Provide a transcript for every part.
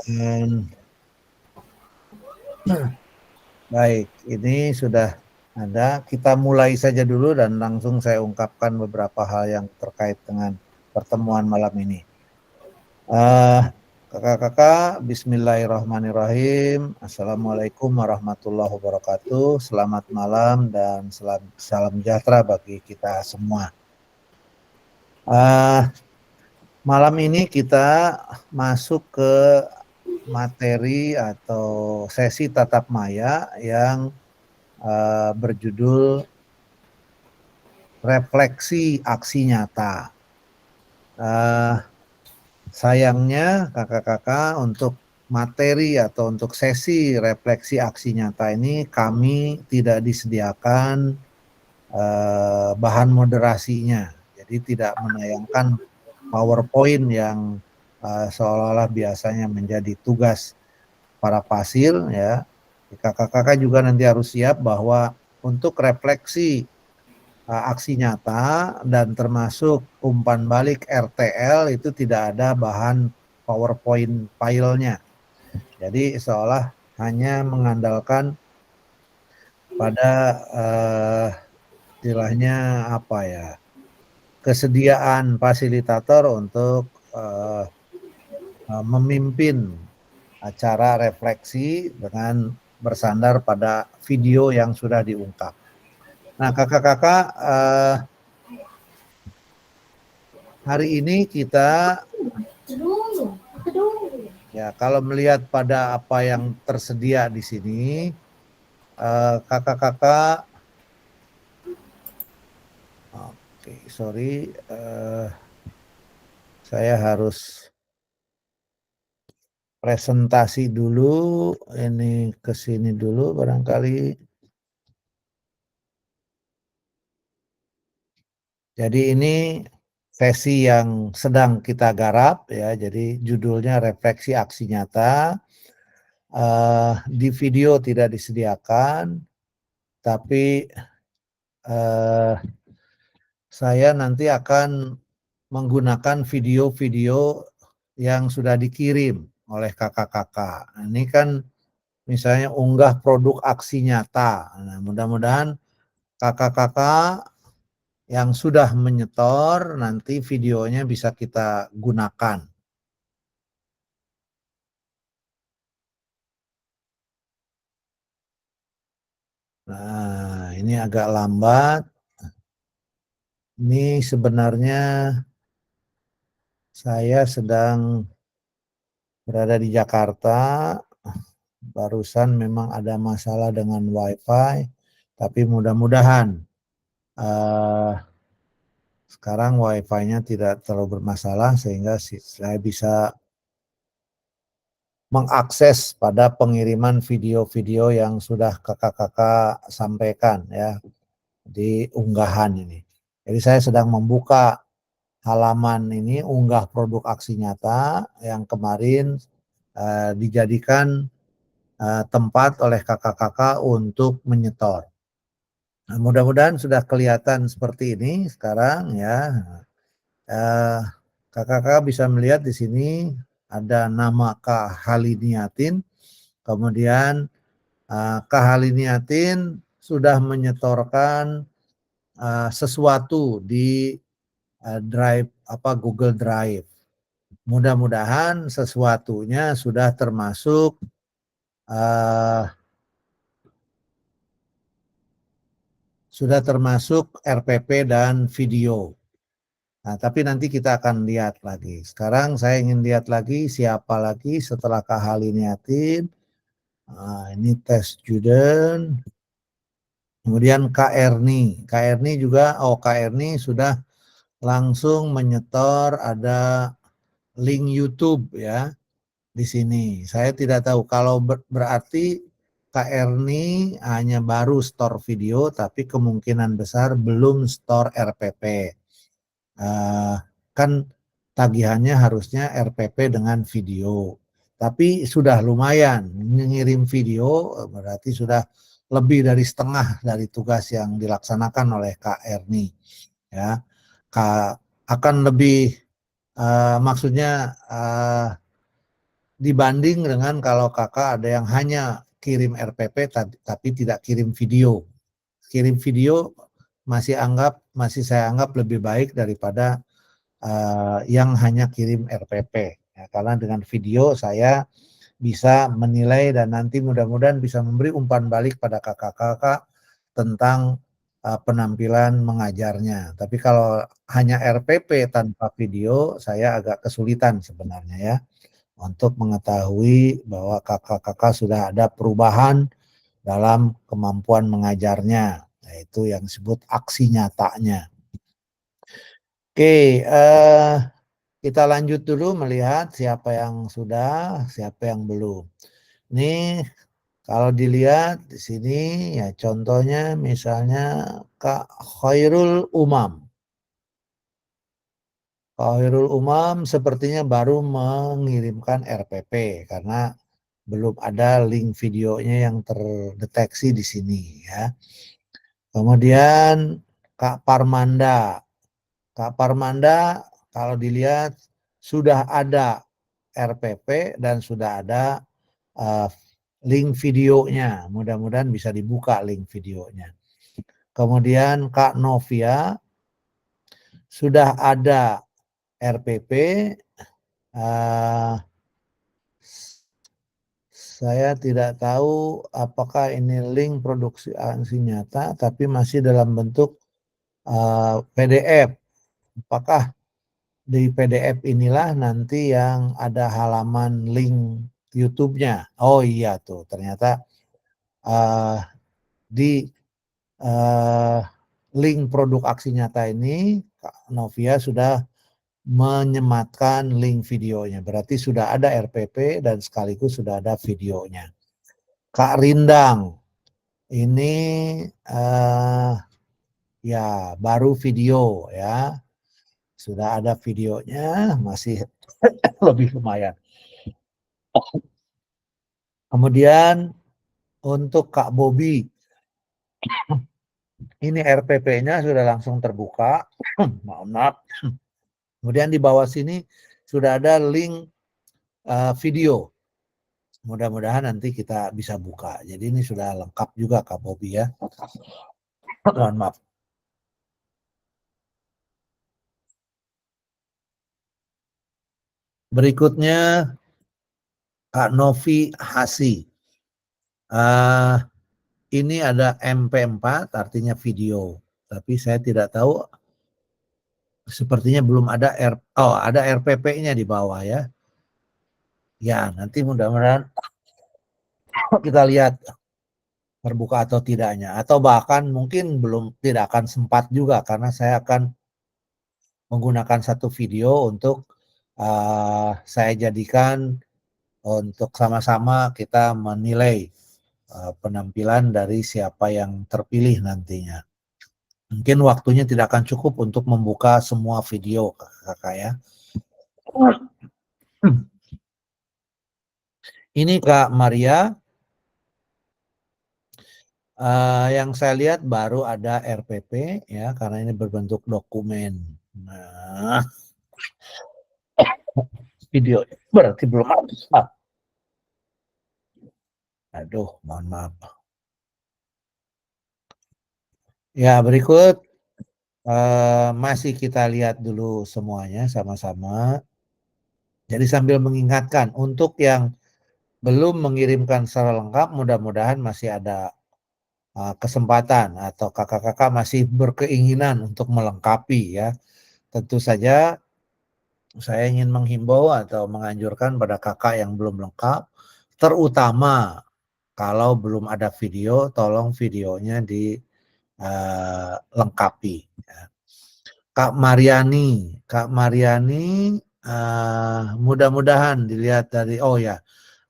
Dan baik, ini sudah ada. Kita mulai saja dulu dan langsung saya ungkapkan beberapa hal yang terkait dengan pertemuan malam ini. Kakak-kakak, bismillahirrahmanirrahim. Assalamualaikum warahmatullahi wabarakatuh. Selamat malam dan salam sejahtera bagi kita semua. Malam ini kita masuk ke materi atau sesi tatap maya yang berjudul refleksi aksi nyata. Sayangnya kakak-kakak untuk materi atau untuk sesi refleksi aksi nyata ini kami tidak disediakan bahan moderasinya. Jadi tidak menayangkan PowerPoint yang seolah-olah biasanya menjadi tugas para pasil ya. Kakak-kakak juga nanti harus siap bahwa untuk refleksi aksi nyata dan termasuk umpan balik RTL itu tidak ada bahan PowerPoint filenya. Jadi seolah hanya mengandalkan pada istilahnya apa ya, kesediaan fasilitator untuk memimpin acara refleksi dengan bersandar pada video yang sudah diungkap. Nah, kakak-kakak, hari ini kita ya kalau melihat pada apa yang tersedia di sini, kakak-kakak, oke, sorry, saya harus presentasi dulu, ini ke sini dulu barangkali. Jadi ini sesi yang sedang kita garap ya, jadi judulnya refleksi aksi nyata. Di video tidak disediakan, tapi saya nanti akan menggunakan video-video yang sudah dikirim oleh kakak-kakak. Ini kan misalnya unggah produk aksi nyata. Nah, mudah-mudahan kakak-kakak yang sudah menyetor nanti videonya bisa kita gunakan. Nah, ini agak lambat. Ini sebenarnya saya sedang berada di Jakarta. Barusan memang ada masalah dengan WiFi, tapi mudah-mudahan sekarang WiFi-nya tidak terlalu bermasalah sehingga saya bisa mengakses pada pengiriman video-video yang sudah kakak-kakak sampaikan ya di unggahan ini. Jadi saya sedang membuka halaman ini unggah produk aksi nyata yang kemarin dijadikan tempat oleh kakak-kakak untuk menyetor. Nah, mudah-mudahan sudah kelihatan seperti ini sekarang ya. Kakak-kakak bisa melihat di sini ada nama Kak Haliniatin. Kemudian Kak Haliniatin sudah menyetorkan sesuatu di Drive Google Drive. Mudah-mudahan sesuatunya sudah termasuk RPP dan video. Nah, tapi nanti kita akan lihat lagi. Sekarang saya ingin lihat lagi siapa lagi setelah Kak Haliniatin. Nah, ini tes student. Kemudian Kak Erni. Kak Erni juga, Kak Erni sudah langsung menyetor ada link YouTube ya di sini. Saya tidak tahu kalau berarti Kak Erni hanya baru store video, tapi kemungkinan besar belum store RPP. Kan tagihannya harusnya RPP dengan video. Tapi sudah lumayan, mengirim video berarti sudah lebih dari setengah dari tugas yang dilaksanakan oleh Kak Erni. Ya, akan lebih maksudnya dibanding dengan kalau kakak ada yang hanya kirim RPP tapi tidak kirim video. Kirim video masih saya anggap lebih baik daripada yang hanya kirim RPP. Ya, karena dengan video saya bisa menilai dan nanti mudah-mudahan bisa memberi umpan balik pada kakak-kakak tentang penampilan mengajarnya. Tapi kalau hanya RPP tanpa video, saya agak kesulitan sebenarnya ya untuk mengetahui bahwa kakak-kakak sudah ada perubahan dalam kemampuan mengajarnya, yaitu yang disebut aksi nyatanya. Oke, kita lanjut dulu melihat siapa yang sudah, siapa yang belum. Ini kalau dilihat di sini ya contohnya misalnya Kak Khairul Umam. Kak Khairul Umam sepertinya baru mengirimkan RPP karena belum ada link videonya yang terdeteksi di sini ya. Kemudian Kak Parmanda. Kak Parmanda kalau dilihat sudah ada RPP dan sudah ada uh, link videonya. Mudah-mudahan bisa dibuka link videonya. Kemudian Kak Novia sudah ada RPP. Uh, saya tidak tahu apakah ini link produksi aksi nyata, tapi masih dalam bentuk PDF. Apakah di PDF inilah nanti yang ada halaman link YouTube-nya? Oh iya tuh, ternyata uh, di uh, link produk aksi nyata ini Kak Novia sudah menyematkan link videonya. Berarti sudah ada RPP dan sekaligus sudah ada videonya. Kak Rindang, ini ya baru video ya. Sudah ada videonya, masih lebih lumayan. Kemudian untuk Kak Bobi, ini RPP-nya sudah langsung terbuka. Maaf. Kemudian di bawah sini sudah ada link video. Mudah-mudahan nanti kita bisa buka. Jadi ini sudah lengkap juga Kak Bobi ya. Mohon maaf. Berikutnya Kak Novi Hasi. Ini ada MP4 artinya video. Tapi saya tidak tahu, sepertinya belum ada ada RPP-nya di bawah ya. Ya, nanti mudah-mudahan kita lihat terbuka atau tidaknya. Atau bahkan mungkin belum, tidak akan sempat juga karena saya akan menggunakan satu video untuk saya jadikan untuk sama-sama kita menilai penampilan dari siapa yang terpilih nantinya. Mungkin waktunya tidak akan cukup untuk membuka semua video kakak ya. Ini Kak Maria, yang saya lihat baru ada RPP ya, karena ini berbentuk dokumen. Nah, video berarti belum ada. Aduh, mohon maaf. Ya, berikut masih kita lihat dulu semuanya sama-sama. Jadi sambil mengingatkan, untuk yang belum mengirimkan secara lengkap, mudah-mudahan masih ada kesempatan atau kakak-kakak masih berkeinginan untuk melengkapi ya. Tentu saja saya ingin menghimbau atau menganjurkan pada kakak yang belum lengkap, terutama kalau belum ada video, tolong videonya dilengkapi. Kak Mariani, mudah-mudahan dilihat dari, oh ya,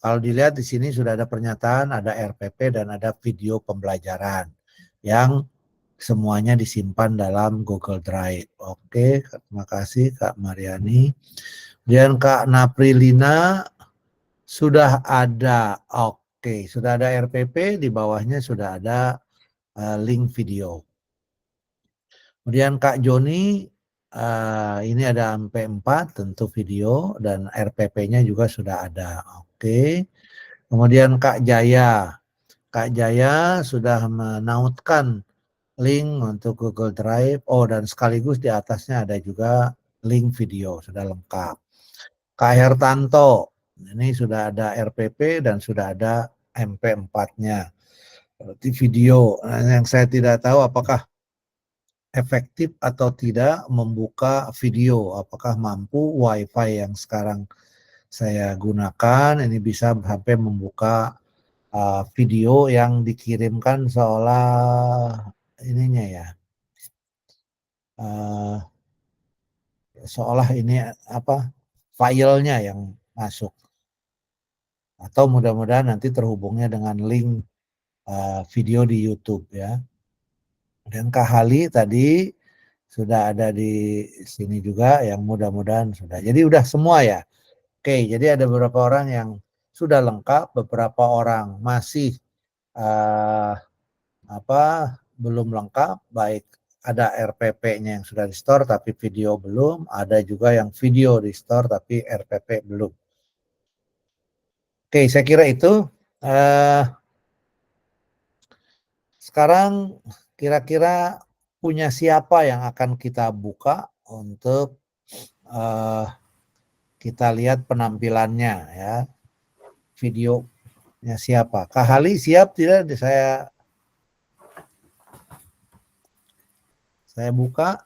kalau dilihat di sini sudah ada pernyataan, ada RPP dan ada video pembelajaran yang semuanya disimpan dalam Google Drive. Oke, terima kasih Kak Mariani. Dan Kak Naprilina sudah ada, oke, sudah ada RPP, di bawahnya sudah ada link video. Kemudian Kak Joni, Ini ada MP4 tentu video dan RPP-nya juga sudah ada. Oke. Kemudian Kak Jaya. Kak Jaya sudah menautkan link untuk Google Drive. Oh, dan sekaligus di atasnya ada juga link video, sudah lengkap. Kak Hertanto, ini sudah ada RPP dan sudah ada MP4-nya. Berarti video. Nah, yang saya tidak tahu apakah efektif atau tidak membuka video, apakah mampu WiFi yang sekarang saya gunakan ini bisa sampai membuka video yang dikirimkan seolah ininya ya, seolah ini apa filenya yang masuk, atau mudah-mudahan nanti terhubungnya dengan link video di YouTube ya. Dan Kak Hali tadi sudah ada di sini juga yang mudah-mudahan sudah. Jadi udah semua ya. Oke, jadi ada beberapa orang yang sudah lengkap, beberapa orang masih belum lengkap, baik ada RPP-nya yang sudah di-store tapi video belum, ada juga yang video di-store tapi RPP belum. Oke, saya kira itu. Sekarang kira-kira punya siapa yang akan kita buka untuk kita lihat penampilannya ya, videonya siapa. Kak Hali siap tidak? Saya buka.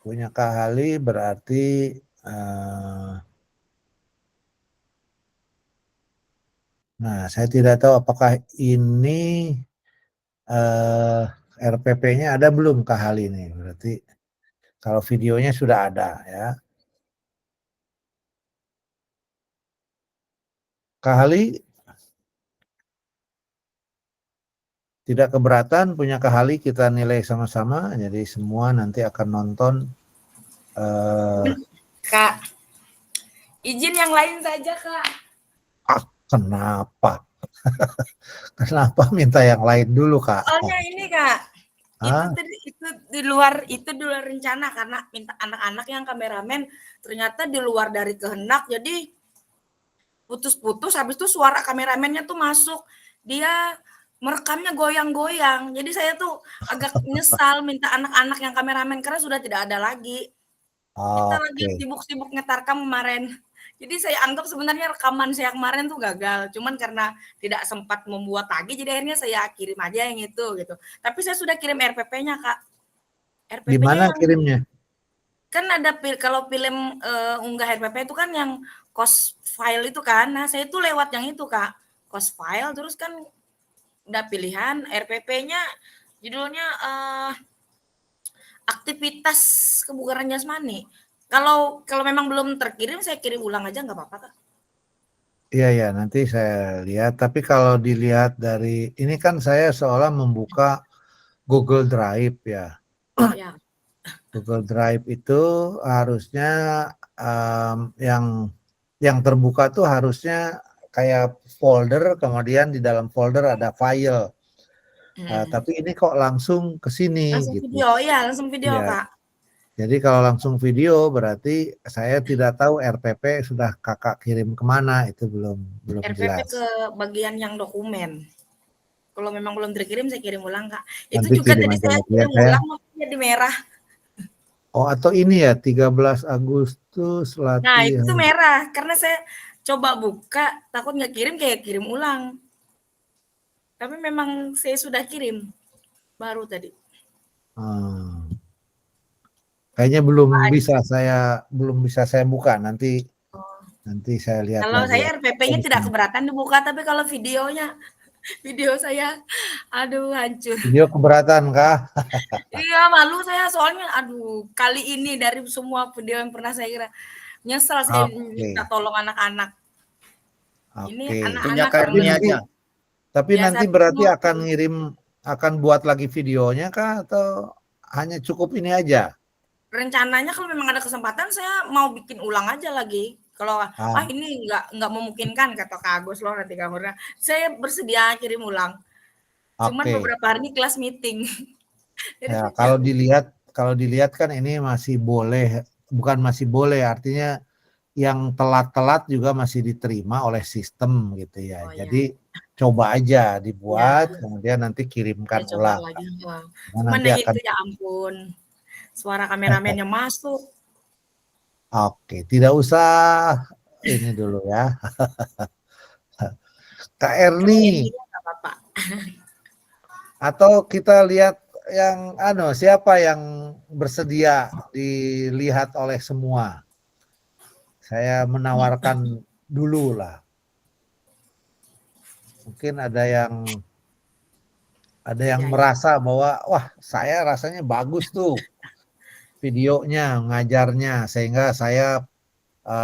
Punya Kak Hali berarti nah, saya tidak tahu apakah ini RPP-nya ada belum Kak Hali ini. Berarti kalau videonya sudah ada ya. Kak Hali tidak keberatan punya Kak Hali kita nilai sama-sama. Jadi semua nanti akan nonton. Kak, izin yang lain saja Kak. Kenapa? Kenapa minta yang lain dulu Kak? Soalnya ini Kak, itu di luar rencana karena minta anak-anak yang kameramen ternyata di luar dari kehendak, jadi putus-putus. Habis itu suara kameramennya tuh masuk, dia merekamnya goyang-goyang. Jadi saya tuh agak nyesal minta anak-anak yang kameramen karena sudah tidak ada lagi. Kita lagi sibuk-sibuk ngetarkam kemarin. Jadi saya anggap sebenarnya rekaman saya kemarin tuh gagal. Cuman karena tidak sempat membuat lagi, jadi akhirnya saya kirim aja yang itu gitu. Tapi saya sudah kirim RPP-nya Kak. Di mana kirimnya? Kan ada kalau film unggah RPP itu kan yang cost file itu kan. Nah saya itu lewat yang itu Kak. Cost file terus kan udah pilihan RPP-nya judulnya aktivitas kebugaran jasmani. Kalau memang belum terkirim, saya kirim ulang aja nggak apa-apa Kak. Iya ya, nanti saya lihat. Tapi kalau dilihat dari ini kan saya seolah membuka Google Drive ya. Ya. Google Drive itu harusnya yang terbuka tuh harusnya kayak folder, kemudian di dalam folder ada file. Tapi ini kok langsung ke sini Langsung gitu. video, ya langsung video ya. Kak. Jadi kalau langsung video berarti saya tidak tahu RPP sudah kakak kirim kemana, itu belum RPP jelas. ke bagian yang dokumen. Kalau memang belum terkirim saya kirim ulang Kak. Nanti Itu juga kirim tadi aja saya lagi ya, kirim ulang makanya di merah. Oh atau ini ya 13 Agustus Nah itu latihan. merah karena saya coba buka takut nggak kirim kayak kirim ulang. Tapi memang saya sudah kirim baru tadi. Kayaknya belum bisa saya buka, nanti saya lihat Kalau lagi ya. saya RPP-nya tidak keberatan dibuka, tapi kalau videonya, video saya, aduh hancur. Video keberatan kah? Iya malu saya soalnya, aduh kali ini dari semua video yang pernah saya kira, nyesel saya minta tolong anak-anak. Ini anak-anak yang Tapi nanti berarti akan buat lagi videonya kah atau hanya cukup ini aja? Rencananya kalau memang ada kesempatan saya mau bikin ulang aja lagi. Kalau ini nggak memungkinkan kata Kak Agus loh nanti kamu. Saya bersedia kirim ulang. Cuman Oke. beberapa hari ini kelas meeting. Jadi Ya, saya kalau dilihat kan ini masih boleh, bukan masih boleh, artinya yang telat-telat juga masih diterima oleh sistem gitu ya. oh ya, Jadi coba aja ya, dibuat, kemudian nanti saya kirimkan coba ulang. lagi. Wah. Nah, Cuman nanti yang akan itu ya ampun, suara kameramennya masuk. oke, tidak usah ini dulu ya. Kak Kemudian Erni, dia nggak apa-apa. atau kita lihat yang siapa yang bersedia dilihat oleh semua? Saya menawarkan dulu lah. Mungkin ada yang Ya, ya. merasa bahwa wah, saya rasanya bagus tuh videonya, ngajarnya sehingga saya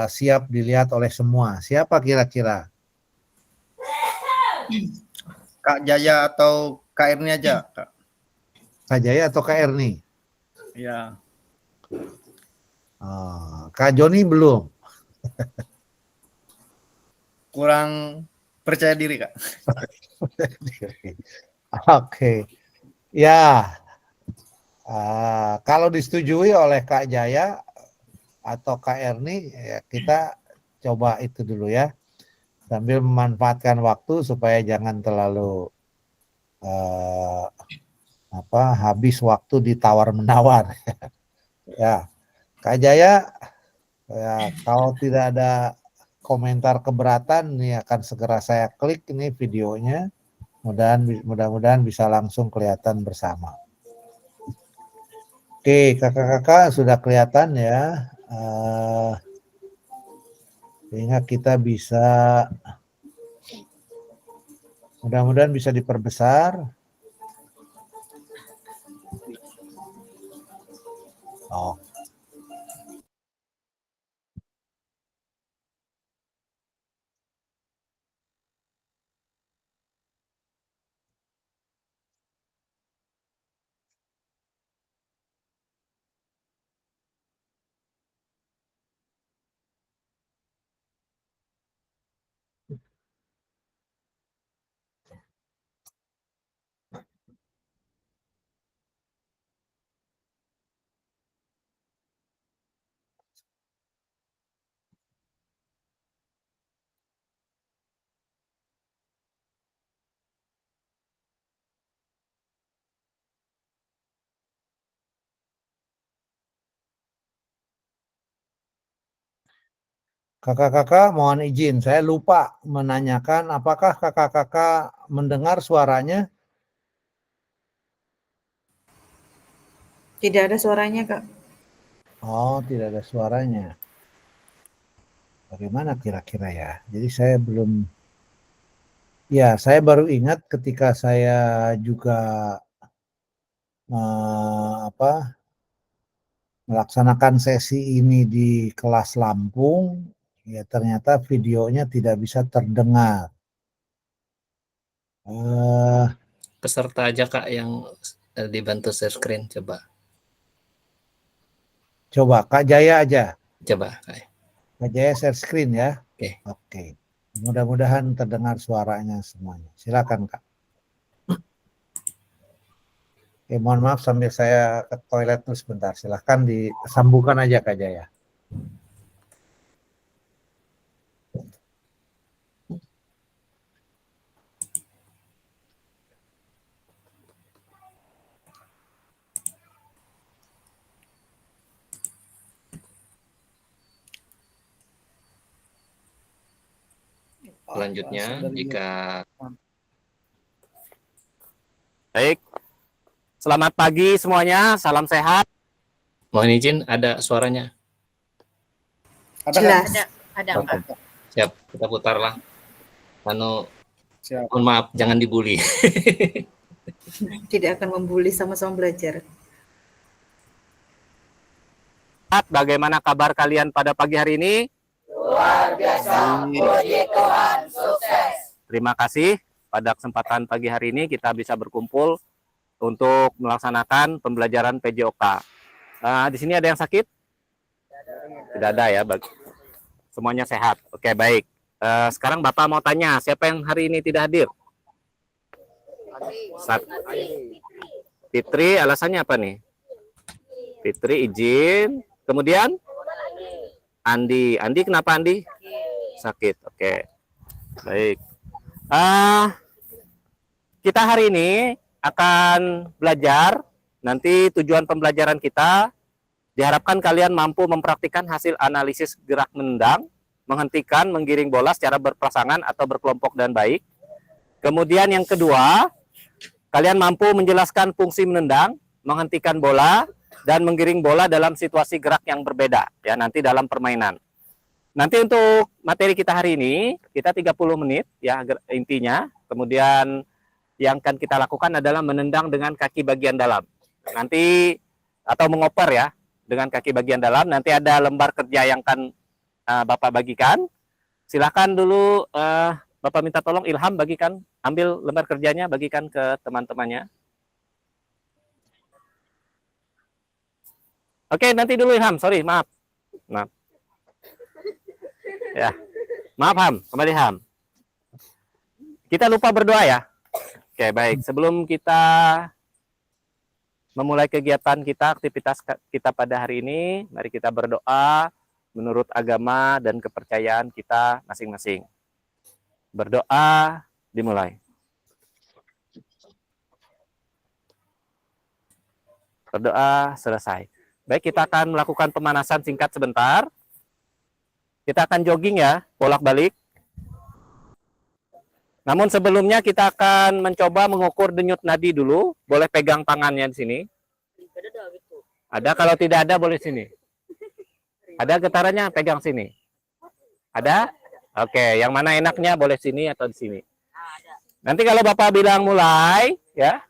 siap dilihat oleh semua. Siapa kira-kira? Kak Jaya atau Kak Erni aja, Kak. Kak Jaya atau Kak Erni? Iya. Kak Joni belum. Kurang percaya diri, Kak. Oke, ya. Kalau disetujui oleh Kak Jaya atau Kak Erni, ya kita coba itu dulu ya, sambil memanfaatkan waktu supaya jangan terlalu eh, habis waktu ditawar menawar. Ya, Kak Jaya, ya kalau tidak ada komentar keberatan, nih akan segera saya klik ini videonya. Mudah-mudahan bisa langsung kelihatan bersama. Oke, kakak-kakak sudah kelihatan ya. Sehingga kita bisa, mudah-mudahan bisa diperbesar. Oh, kakak-kakak mohon izin, saya lupa menanyakan apakah kakak-kakak mendengar suaranya? Tidak ada suaranya, Kak. Oh, tidak ada suaranya. Bagaimana kira-kira ya? Jadi saya belum, ya saya baru ingat ketika saya juga melaksanakan sesi ini di kelas Lampung, ya ternyata videonya tidak bisa terdengar. Eh, Peserta aja Kak yang dibantu share screen, coba. Coba Kak Jaya aja. Coba Kak. Kak Jaya share screen ya. Oke. Oke. Mudah-mudahan terdengar suaranya semuanya. Silakan Kak. Oke, mohon maaf sambil saya ke toilet dulu sebentar. Silakan disambungkan aja Kak Jaya. Selanjutnya, jika Baik, selamat pagi semuanya, salam sehat. mohon izin ada suaranya. Ada, Jelas. Kak? Ada, Oke. Pak. Siap, kita putarlah. Siap. Mohon maaf, jangan dibully. Tidak akan membuli, sama-sama belajar. Bagaimana kabar kalian pada pagi hari ini? Luar biasa, puji Tuhan, sukses. Terima kasih. Pada kesempatan pagi hari ini kita bisa berkumpul untuk melaksanakan pembelajaran PJOK. Di sini ada yang sakit? Tidak ada ya, semuanya sehat. Oke, baik. Sekarang Bapak mau tanya, siapa yang hari ini tidak hadir? Fitri, alasannya apa nih? Fitri izin. Kemudian Andi. Andi kenapa Andi? Sakit. Oke. Baik. Kita hari ini akan belajar. Nanti tujuan pembelajaran kita diharapkan kalian mampu mempraktikkan hasil analisis gerak menendang, menghentikan, menggiring bola secara berpasangan atau berkelompok dan baik. Kemudian yang kedua, kalian mampu menjelaskan fungsi menendang, menghentikan bola, dan menggiring bola dalam situasi gerak yang berbeda, ya nanti dalam permainan. Nanti untuk materi kita hari ini, kita 30 menit, ya intinya. Kemudian yang akan kita lakukan adalah menendang dengan kaki bagian dalam. Nanti, atau mengoper ya, dengan kaki bagian dalam. Nanti ada lembar kerja yang akan Bapak bagikan. Silakan dulu Bapak minta tolong Ilham bagikan, ambil lembar kerjanya, bagikan ke teman-temannya. Oke, nanti dulu Ilham, sorry, maaf. Ya, maaf Ham, kembali Ham. Kita lupa berdoa ya. Oke, baik. Sebelum kita memulai kegiatan kita, aktivitas kita pada hari ini, mari kita berdoa menurut agama dan kepercayaan kita masing-masing. Berdoa, dimulai. Berdoa, selesai. Baik, kita akan melakukan pemanasan singkat sebentar. Kita akan jogging ya, bolak-balik. Namun sebelumnya kita akan mencoba mengukur denyut nadi dulu. Boleh pegang tangannya di sini. Ada, kalau tidak ada boleh sini. Ada getarannya, pegang sini. Ada? Oke, yang mana enaknya boleh sini atau di sini. Nanti kalau Bapak bilang mulai, ya.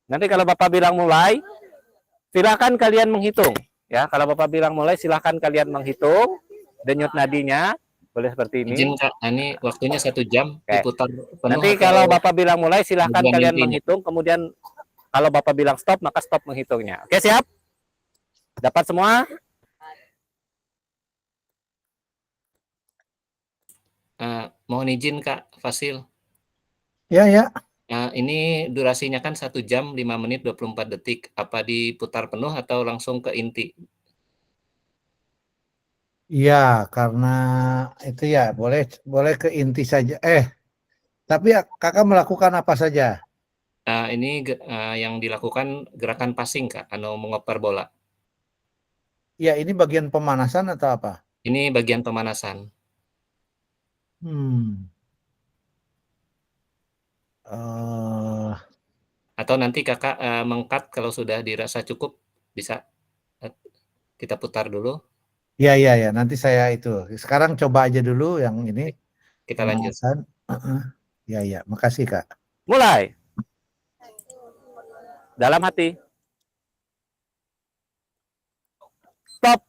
Nanti kalau Bapak bilang mulai, silakan kalian menghitung. Ya, kalau Bapak bilang mulai, silakan kalian menghitung denyut nadinya. Boleh seperti ini. Izin Kak, ini waktunya 1 jam diputar penuh. Nanti kalau Bapak bilang mulai, silakan kalian menghitung. Kemudian kalau Bapak bilang stop, maka stop menghitungnya. Oke, siap? Dapat semua? Mohon izin Kak Fasil. Ya, ya. Ini durasinya kan 1 jam 5 menit 24 detik. Apa diputar penuh atau langsung ke inti? Iya, karena itu ya boleh ke inti saja. Tapi kakak melakukan apa saja? Ini yang dilakukan gerakan passing Kak, mengoper bola. Ya, ini bagian pemanasan atau apa? Ini bagian pemanasan. Atau nanti kakak meng-cut kalau sudah dirasa cukup, bisa kita putar dulu. Ya, nanti saya itu. Sekarang coba aja dulu yang ini. Kita lanjut. Ya, makasih Kak. Mulai. Dalam hati. Stop.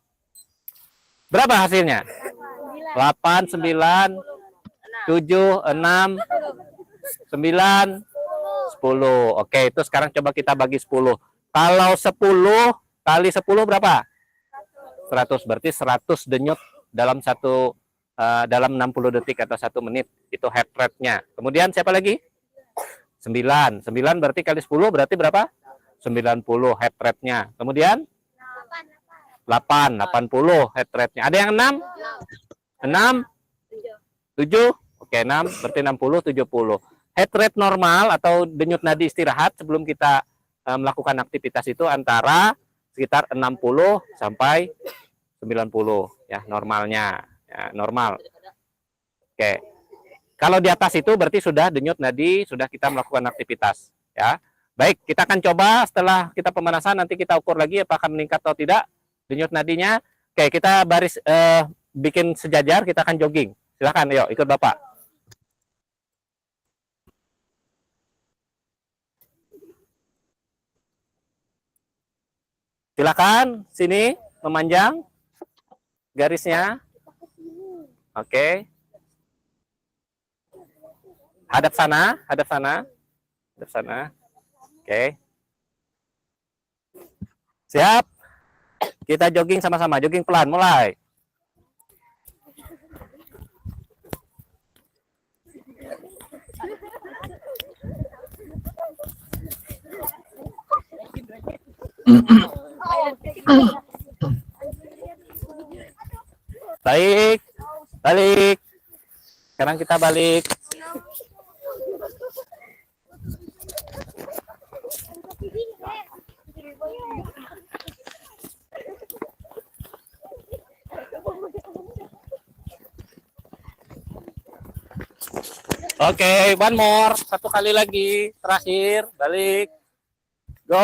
Berapa hasilnya? 8, 9, 7, 6, 9, 10. Oke, itu sekarang coba kita bagi 10. Kalau 10 kali 10 berapa? 100. Berarti 100 denyut dalam dalam 60 detik atau 1 menit. Itu heart rate-nya. Kemudian siapa lagi? 9. 9 berarti kali 10 berarti berapa? 90 heart rate-nya. Kemudian 8. 80 heart rate-nya. Ada yang 6? 6? 7? Oke, 6 berarti 60, 70. Heart rate normal atau denyut nadi istirahat sebelum kita melakukan aktivitas itu antara sekitar 60 sampai 90 ya normalnya. Ya, normal. Oke. Kalau di atas itu berarti sudah denyut nadi, sudah kita melakukan aktivitas ya. Baik, kita akan coba setelah kita pemanasan nanti kita ukur lagi apakah meningkat atau tidak denyut nadinya. Oke, kita baris bikin sejajar, kita akan jogging. Silakan, yuk ikut Bapak. Silakan, sini memanjang garisnya. Oke. Hadap sana, hadap sana. Hadap sana. Oke. Siap? Kita jogging sama-sama, jogging pelan, mulai. Balik, balik. Sekarang kita balik. Oke, one more. Satu kali lagi. Terakhir, balik. Go.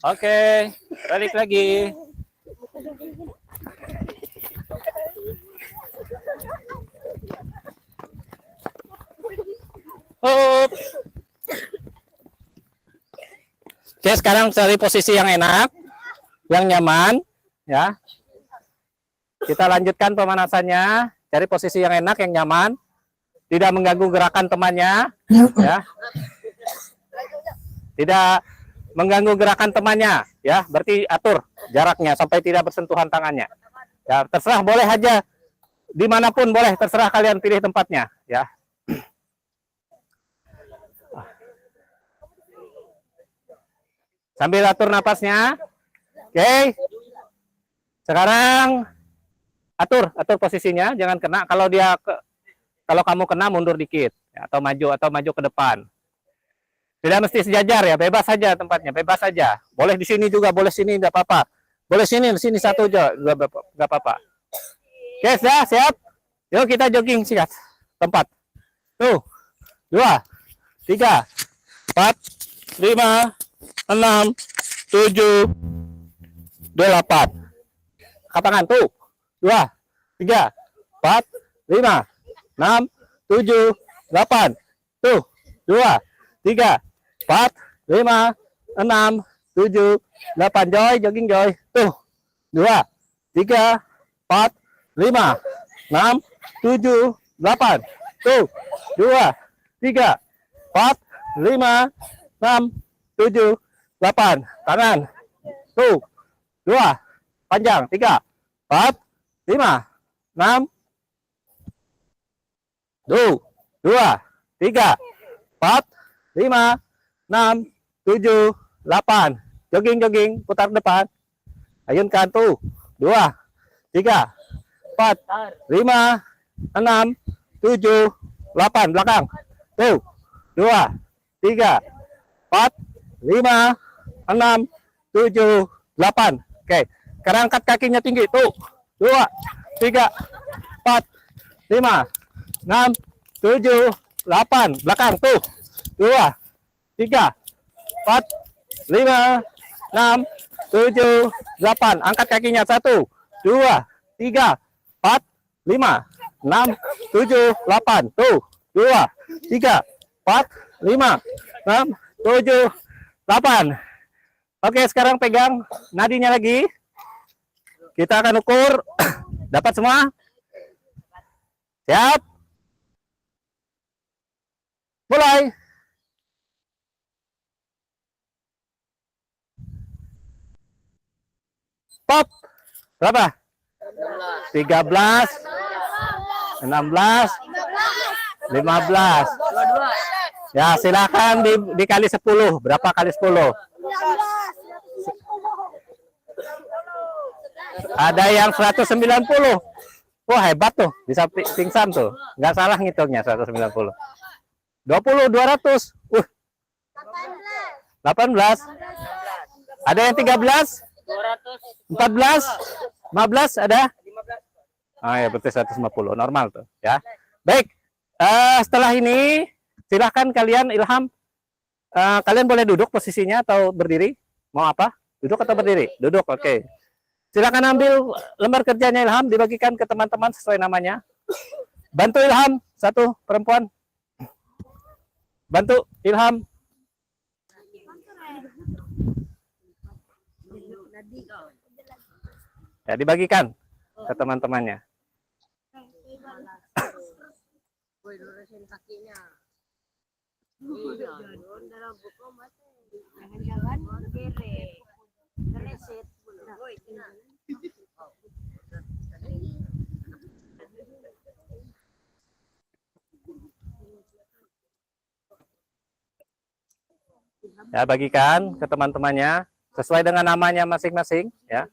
Oke, balik lagi. Up. Oke, sekarang cari posisi yang enak, yang nyaman, ya. Kita lanjutkan pemanasannya. Cari posisi yang enak, yang nyaman, tidak mengganggu gerakan temannya, ya. Tidak mengganggu gerakan temannya, ya. Berarti atur jaraknya sampai tidak bersentuhan tangannya. Ya, terserah, boleh aja dimanapun boleh, terserah kalian pilih tempatnya, ya. Sambil atur napasnya. Oke. Sekarang atur posisinya, jangan kena. Kalau kamu kena, mundur dikit, ya, atau maju ke depan. Tidak mesti sejajar, ya, bebas saja tempatnya, bebas saja. Boleh di sini juga, boleh sini, enggak apa-apa. Boleh sini satu aja, enggak apa-apa. Oke, sudah siap? Yuk kita jogging sikat. Tempat. Tuh. 2, 3, 4, 5, 6, 7, 8. Katakan tuh. 2, 3, 4, 5, 6, 7, 8. Tuh. 2, 3, 4, 5, 6, 7, 8. Joy, jogging Joy. Tuh. 2, 3, 4, 5, 6, 7, 8. Tuh. 2, 3, 4, 5, 6, 7, 8. Kanan. Tuh. 2. Panjang. 3, 4, 5, 6. Tuh. 2, 3, 4, 5, 6, 7, 8. Jogging. Putar depan. Ayunkan. Tuh. 2, 3, 4, 5, 6, 7, 8. Belakang. Tuh. 2, 3, 4, 5, 6, 7, 8. Oke. Sekarang angkat kakinya tinggi. Tuh. 2, 3, 4, 5, 6, 7, 8. Belakang. Tuh. 2, 3, 4, 5, 6, 7, 8. Angkat kakinya. 1, 2, 3, 4, 5, 6, 7, 8. Tuh. 2, 3, 4, 5, 6, 7, 8. Oke, sekarang pegang nadinya lagi. Kita akan ukur. Dapat semua? Siap? Mulai. Stop. Berapa? 13, 16, 15. Ya, silakan dikali 10. Berapa kali 10? Ada yang 190. Wah, hebat tuh. Bisa pingsan tuh. Nggak salah ngitungnya 190. 20, 200. 18. Ada yang 13? 14? 15 ada? Ah ya, berarti 150. Normal tuh, ya. Baik. Setelah ini silahkan kalian Ilham, kalian boleh duduk posisinya atau berdiri? Mau apa? Duduk atau berdiri? Duduk, oke. Silakan ambil lembar kerjanya Ilham, dibagikan ke teman-teman sesuai namanya. Bantu Ilham, satu perempuan. Bantu Ilham. Ya, dibagikan ke teman-temannya. Ya, bagikan ke teman-temannya sesuai dengan namanya masing-masing ya.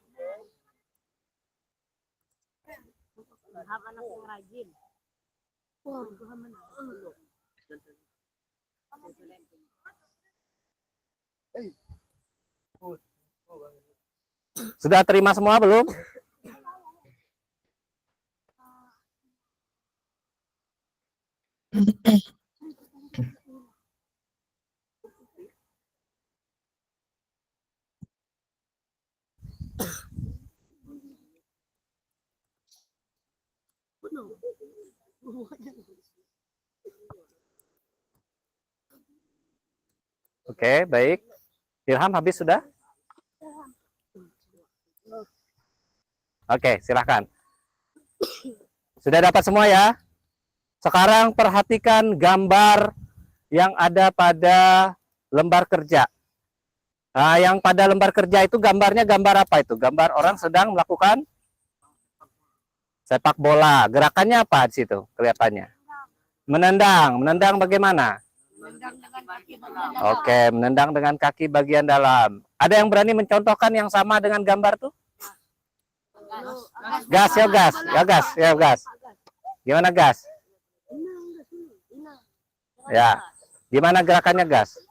Sudah terima semua belum? Oke, baik. Ilham habis sudah? Oke, silahkan. Sudah dapat semua ya? Sekarang perhatikan gambar yang ada pada lembar kerja. Nah, yang pada lembar kerja itu gambarnya gambar apa itu? Gambar orang sedang melakukan sepak bola. Gerakannya apa di situ kelihatannya? Menendang. Menendang bagaimana? Oke, menendang dengan kaki bagian dalam. Ada yang berani mencontohkan yang sama dengan gambar tuh? Gas, ya gas. Ya gas, ya gas. Gimana gas? Ya. Gimana gerakannya gas?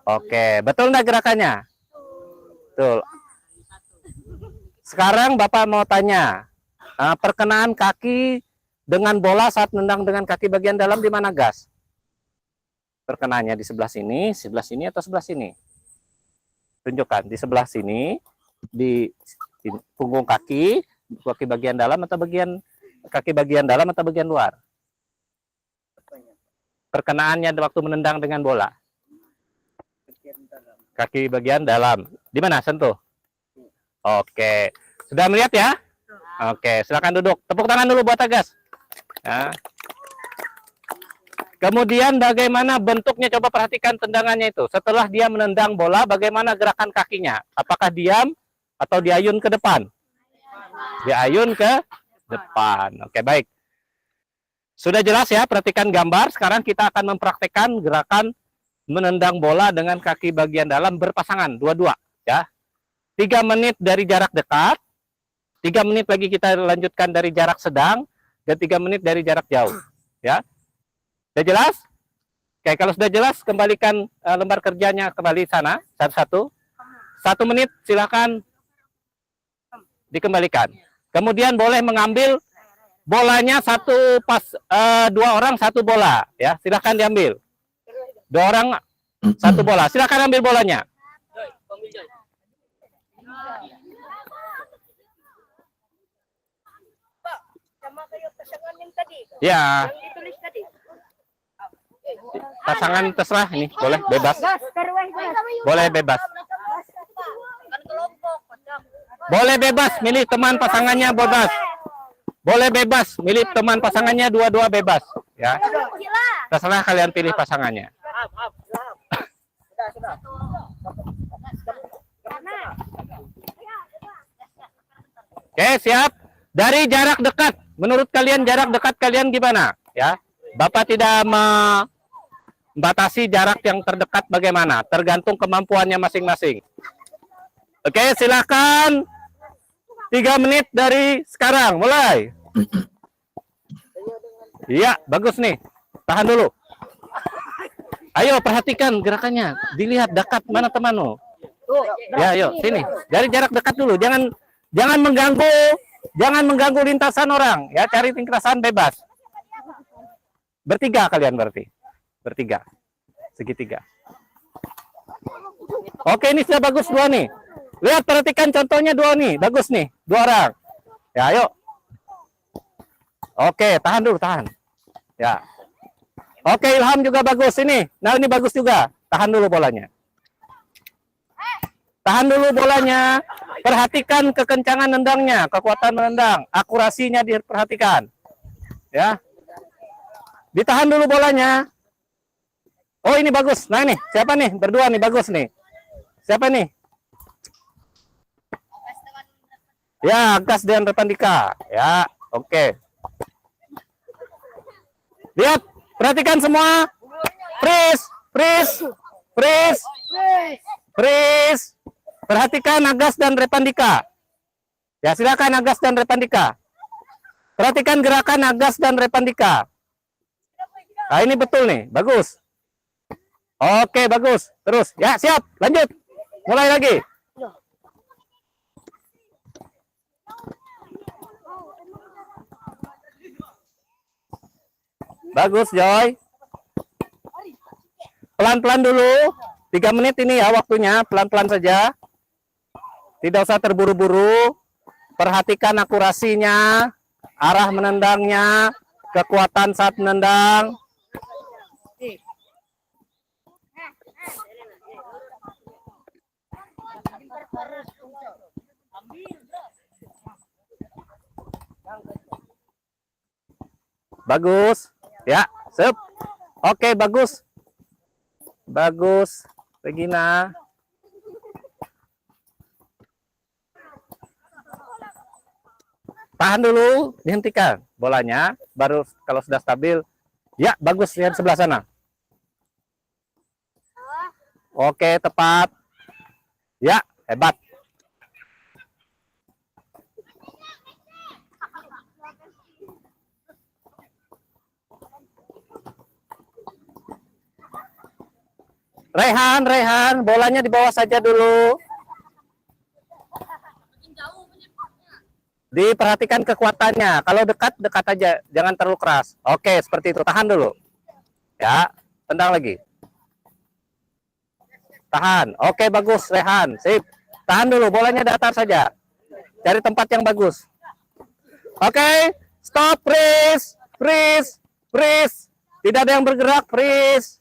Oke, betul nggak gerakannya? Betul. Sekarang Bapak mau tanya, perkenaan kaki dengan bola saat nendang dengan kaki bagian dalam di mana gas? Perkenaannya di sebelah sini atau sebelah sini? Tunjukkan, di sebelah sini, di punggung kaki bagian dalam atau kaki bagian dalam atau bagian luar? Perkenaannya waktu menendang dengan bola. Kaki bagian dalam. Di mana? Sentuh. Oke. Sudah melihat ya? Oke, silakan duduk. Tepuk tangan dulu buat Agas. Ya. Kemudian bagaimana bentuknya? Coba perhatikan tendangannya itu. Setelah dia menendang bola, bagaimana gerakan kakinya? Apakah diam atau diayun ke depan? Diayun ke depan. Oke, baik. Sudah jelas ya? Perhatikan gambar. Sekarang kita akan mempraktekkan gerakan menendang bola dengan kaki bagian dalam berpasangan, dua-dua ya. 3 menit dari jarak dekat, 3 menit lagi kita lanjutkan dari jarak sedang, dan 3 menit dari jarak jauh ya. Sudah jelas? Oke, kalau sudah jelas kembalikan lembar kerjanya kembali sana satu-satu. 1 menit silakan dikembalikan. Kemudian boleh mengambil bolanya dua orang satu bola ya, silakan diambil. 2 orang 1 bola. Silakan ambil bolanya. Ya. Pasangan terserah ini, boleh bebas. Boleh bebas. Boleh bebas, milih teman pasangannya bebas. Boleh bebas, milih teman pasangannya dua-dua bebas, ya. Terserah kalian pilih pasangannya. Oke, siap. Dari jarak dekat, menurut kalian jarak dekat kalian gimana? Ya, Bapak tidak membatasi jarak yang terdekat bagaimana, tergantung kemampuannya masing-masing. Oke, silakan. 3 menit dari sekarang, mulai. Iya, bagus nih. Tahan dulu. Ayo perhatikan gerakannya, dilihat dekat mana temanmu. Ya, ayo sini. Dari jarak dekat dulu, jangan mengganggu lintasan orang. Ya, cari lintasan bebas. Bertiga kalian berarti. Bertiga. Segitiga. Oke, ini sudah bagus 2 nih. Lihat, perhatikan contohnya 2 nih, bagus nih, 2 orang. Ya, ayo. Oke, tahan dulu, tahan. Ya. Oke, Ilham juga bagus ini. Nah, ini bagus juga. Tahan dulu bolanya. Tahan dulu bolanya. Perhatikan kekencangan nendangnya, kekuatan menendang, akurasinya diperhatikan. Ya. Ditahan dulu bolanya. Oh, ini bagus. Nah, ini siapa nih? Berdua nih, bagus nih. Siapa nih? Ya, Gas dan Repandika. Ya, oke. Lihat, perhatikan semua. Freeze, freeze, freeze, freeze. Perhatikan Agas dan Repandika. Ya, silakan Agas dan Repandika. Perhatikan gerakan Agas dan Repandika. Nah, ini betul nih, bagus. Oke, bagus. Terus, ya siap, lanjut. Mulai lagi. Bagus, Joy. Pelan-pelan dulu. 3 menit ini ya waktunya, pelan-pelan saja. Tidak usah terburu-buru. Perhatikan akurasinya, arah menendangnya, kekuatan saat menendang. Bagus. Ya, sip. Oke, bagus. Bagus, Regina. Tahan dulu, dihentikan bolanya, baru kalau sudah stabil. Ya, bagus, lihat sebelah sana. Oke, tepat. Ya, hebat. Rehan, bolanya di bawah saja dulu. Diperhatikan kekuatannya. Kalau dekat, dekat aja. Jangan terlalu keras. Oke, seperti itu. Tahan dulu. Ya, tendang lagi. Tahan. Oke, bagus, Rehan. Sip. Tahan dulu, bolanya datar saja. Cari tempat yang bagus. Oke, stop, freeze. Freeze. Freeze. Tidak ada yang bergerak, freeze.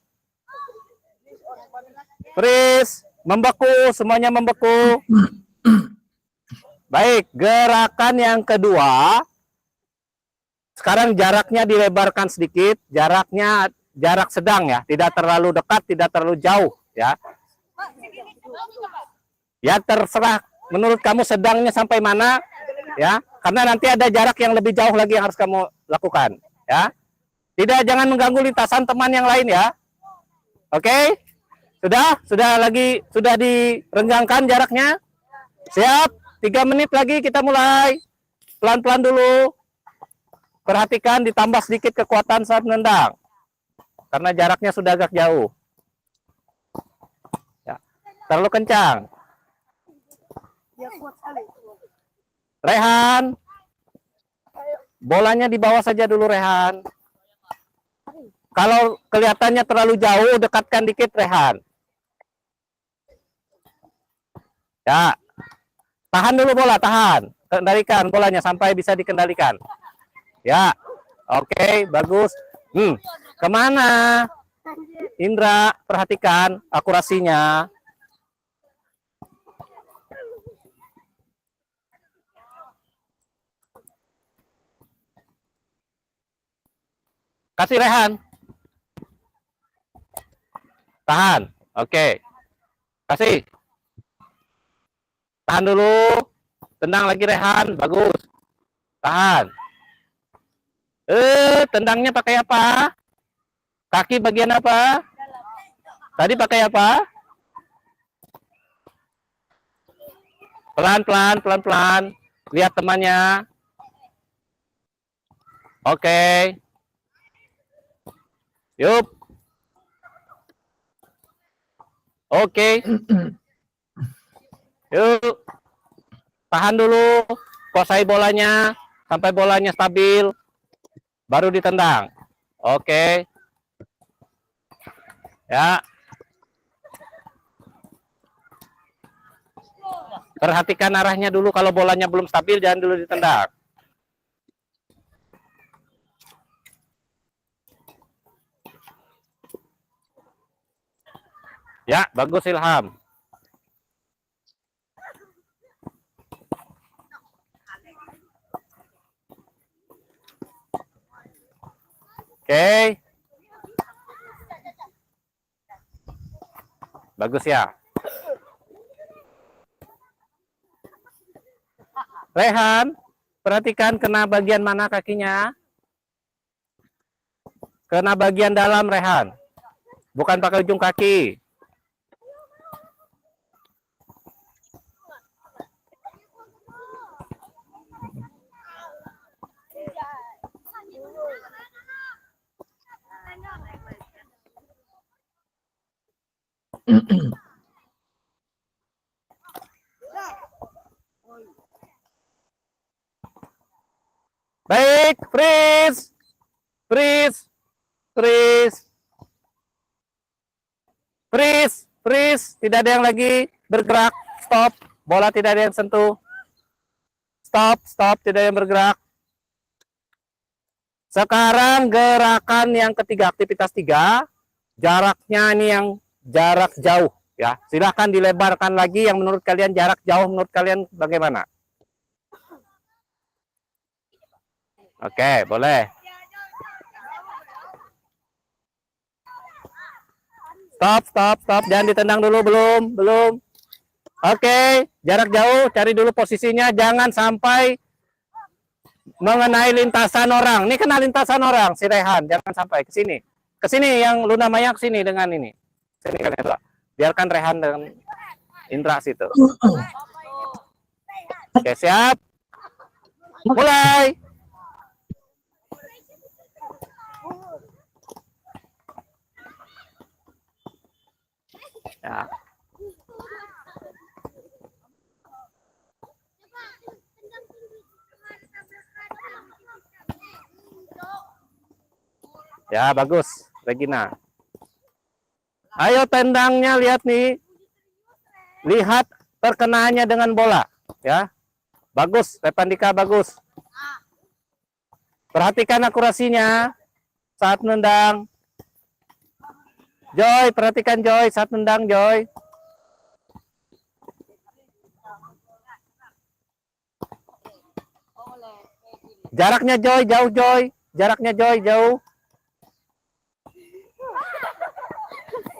Freeze, membeku, semuanya membeku. Baik, gerakan yang kedua. Sekarang jaraknya dilebarkan sedikit, jaraknya jarak sedang ya, tidak terlalu dekat, tidak terlalu jauh ya. Ya terserah menurut kamu sedangnya sampai mana ya, karena nanti ada jarak yang lebih jauh lagi yang harus kamu lakukan ya. Tidak, jangan mengganggu lintasan teman yang lain ya. Oke? Sudah direnggangkan jaraknya. Siap, 3 menit lagi kita mulai. Pelan-pelan dulu. Perhatikan ditambah sedikit kekuatan saat menendang. Karena jaraknya sudah agak jauh. Ya, terlalu kencang. Rehan. Bolanya di bawah saja dulu, Rehan. Kalau kelihatannya terlalu jauh, dekatkan dikit, Rehan. Ya, tahan dulu bola, tahan. Kendalikan bolanya sampai bisa dikendalikan. Ya, oke, bagus. Kemana? Indra, perhatikan akurasinya. Kasih Rehan. Tahan, oke. Kasih. Tahan dulu. Tendang lagi Rehan. Bagus. Tahan. Tendangnya pakai apa? Kaki bagian apa? Tadi pakai apa? Pelan-pelan, pelan-pelan. Lihat temannya. Oke. Yup. Oke. Yuk. Tahan dulu. Kuasai bolanya. Sampai bolanya stabil. Baru ditendang. Oke. Ya. Perhatikan arahnya dulu. Kalau bolanya belum stabil, jangan dulu ditendang. Ya, bagus Ilham. Oke. Bagus ya. Rehan, perhatikan kena bagian mana kakinya. Kena bagian dalam, Rehan. Bukan pakai ujung kaki. Baik, freeze. Freeze. Freeze. Freeze. Freeze. Tidak ada yang lagi bergerak. Stop. Bola tidak ada yang sentuh. Stop. Stop. Tidak ada yang bergerak. Sekarang gerakan yang ketiga, aktivitas 3. Jaraknya ini yang jarak jauh. Ya, silahkan dilebarkan lagi yang menurut kalian jarak jauh menurut kalian bagaimana? Oke, boleh. Stop, stop, stop. Jangan ditendang dulu, belum. Oke, jarak jauh, cari dulu posisinya. Jangan sampai mengenai lintasan orang. Ini kena lintasan orang, si Rehan. Jangan sampai ke sini. Ke sini yang Luna Maya ke sini dengan ini. Sini kan Indra. Biarkan Rehan dengan Indra situ. Oke, siap. Mulai. Ya. Ya, bagus, Regina. Ayo tendangnya, lihat nih. Lihat perkenaannya dengan bola, ya. Bagus, Repandika bagus. Perhatikan akurasinya saat nendang. Joy, perhatikan Joy saat nendang, Joy. Jaraknya Joy, jauh Joy. Jaraknya Joy, jauh.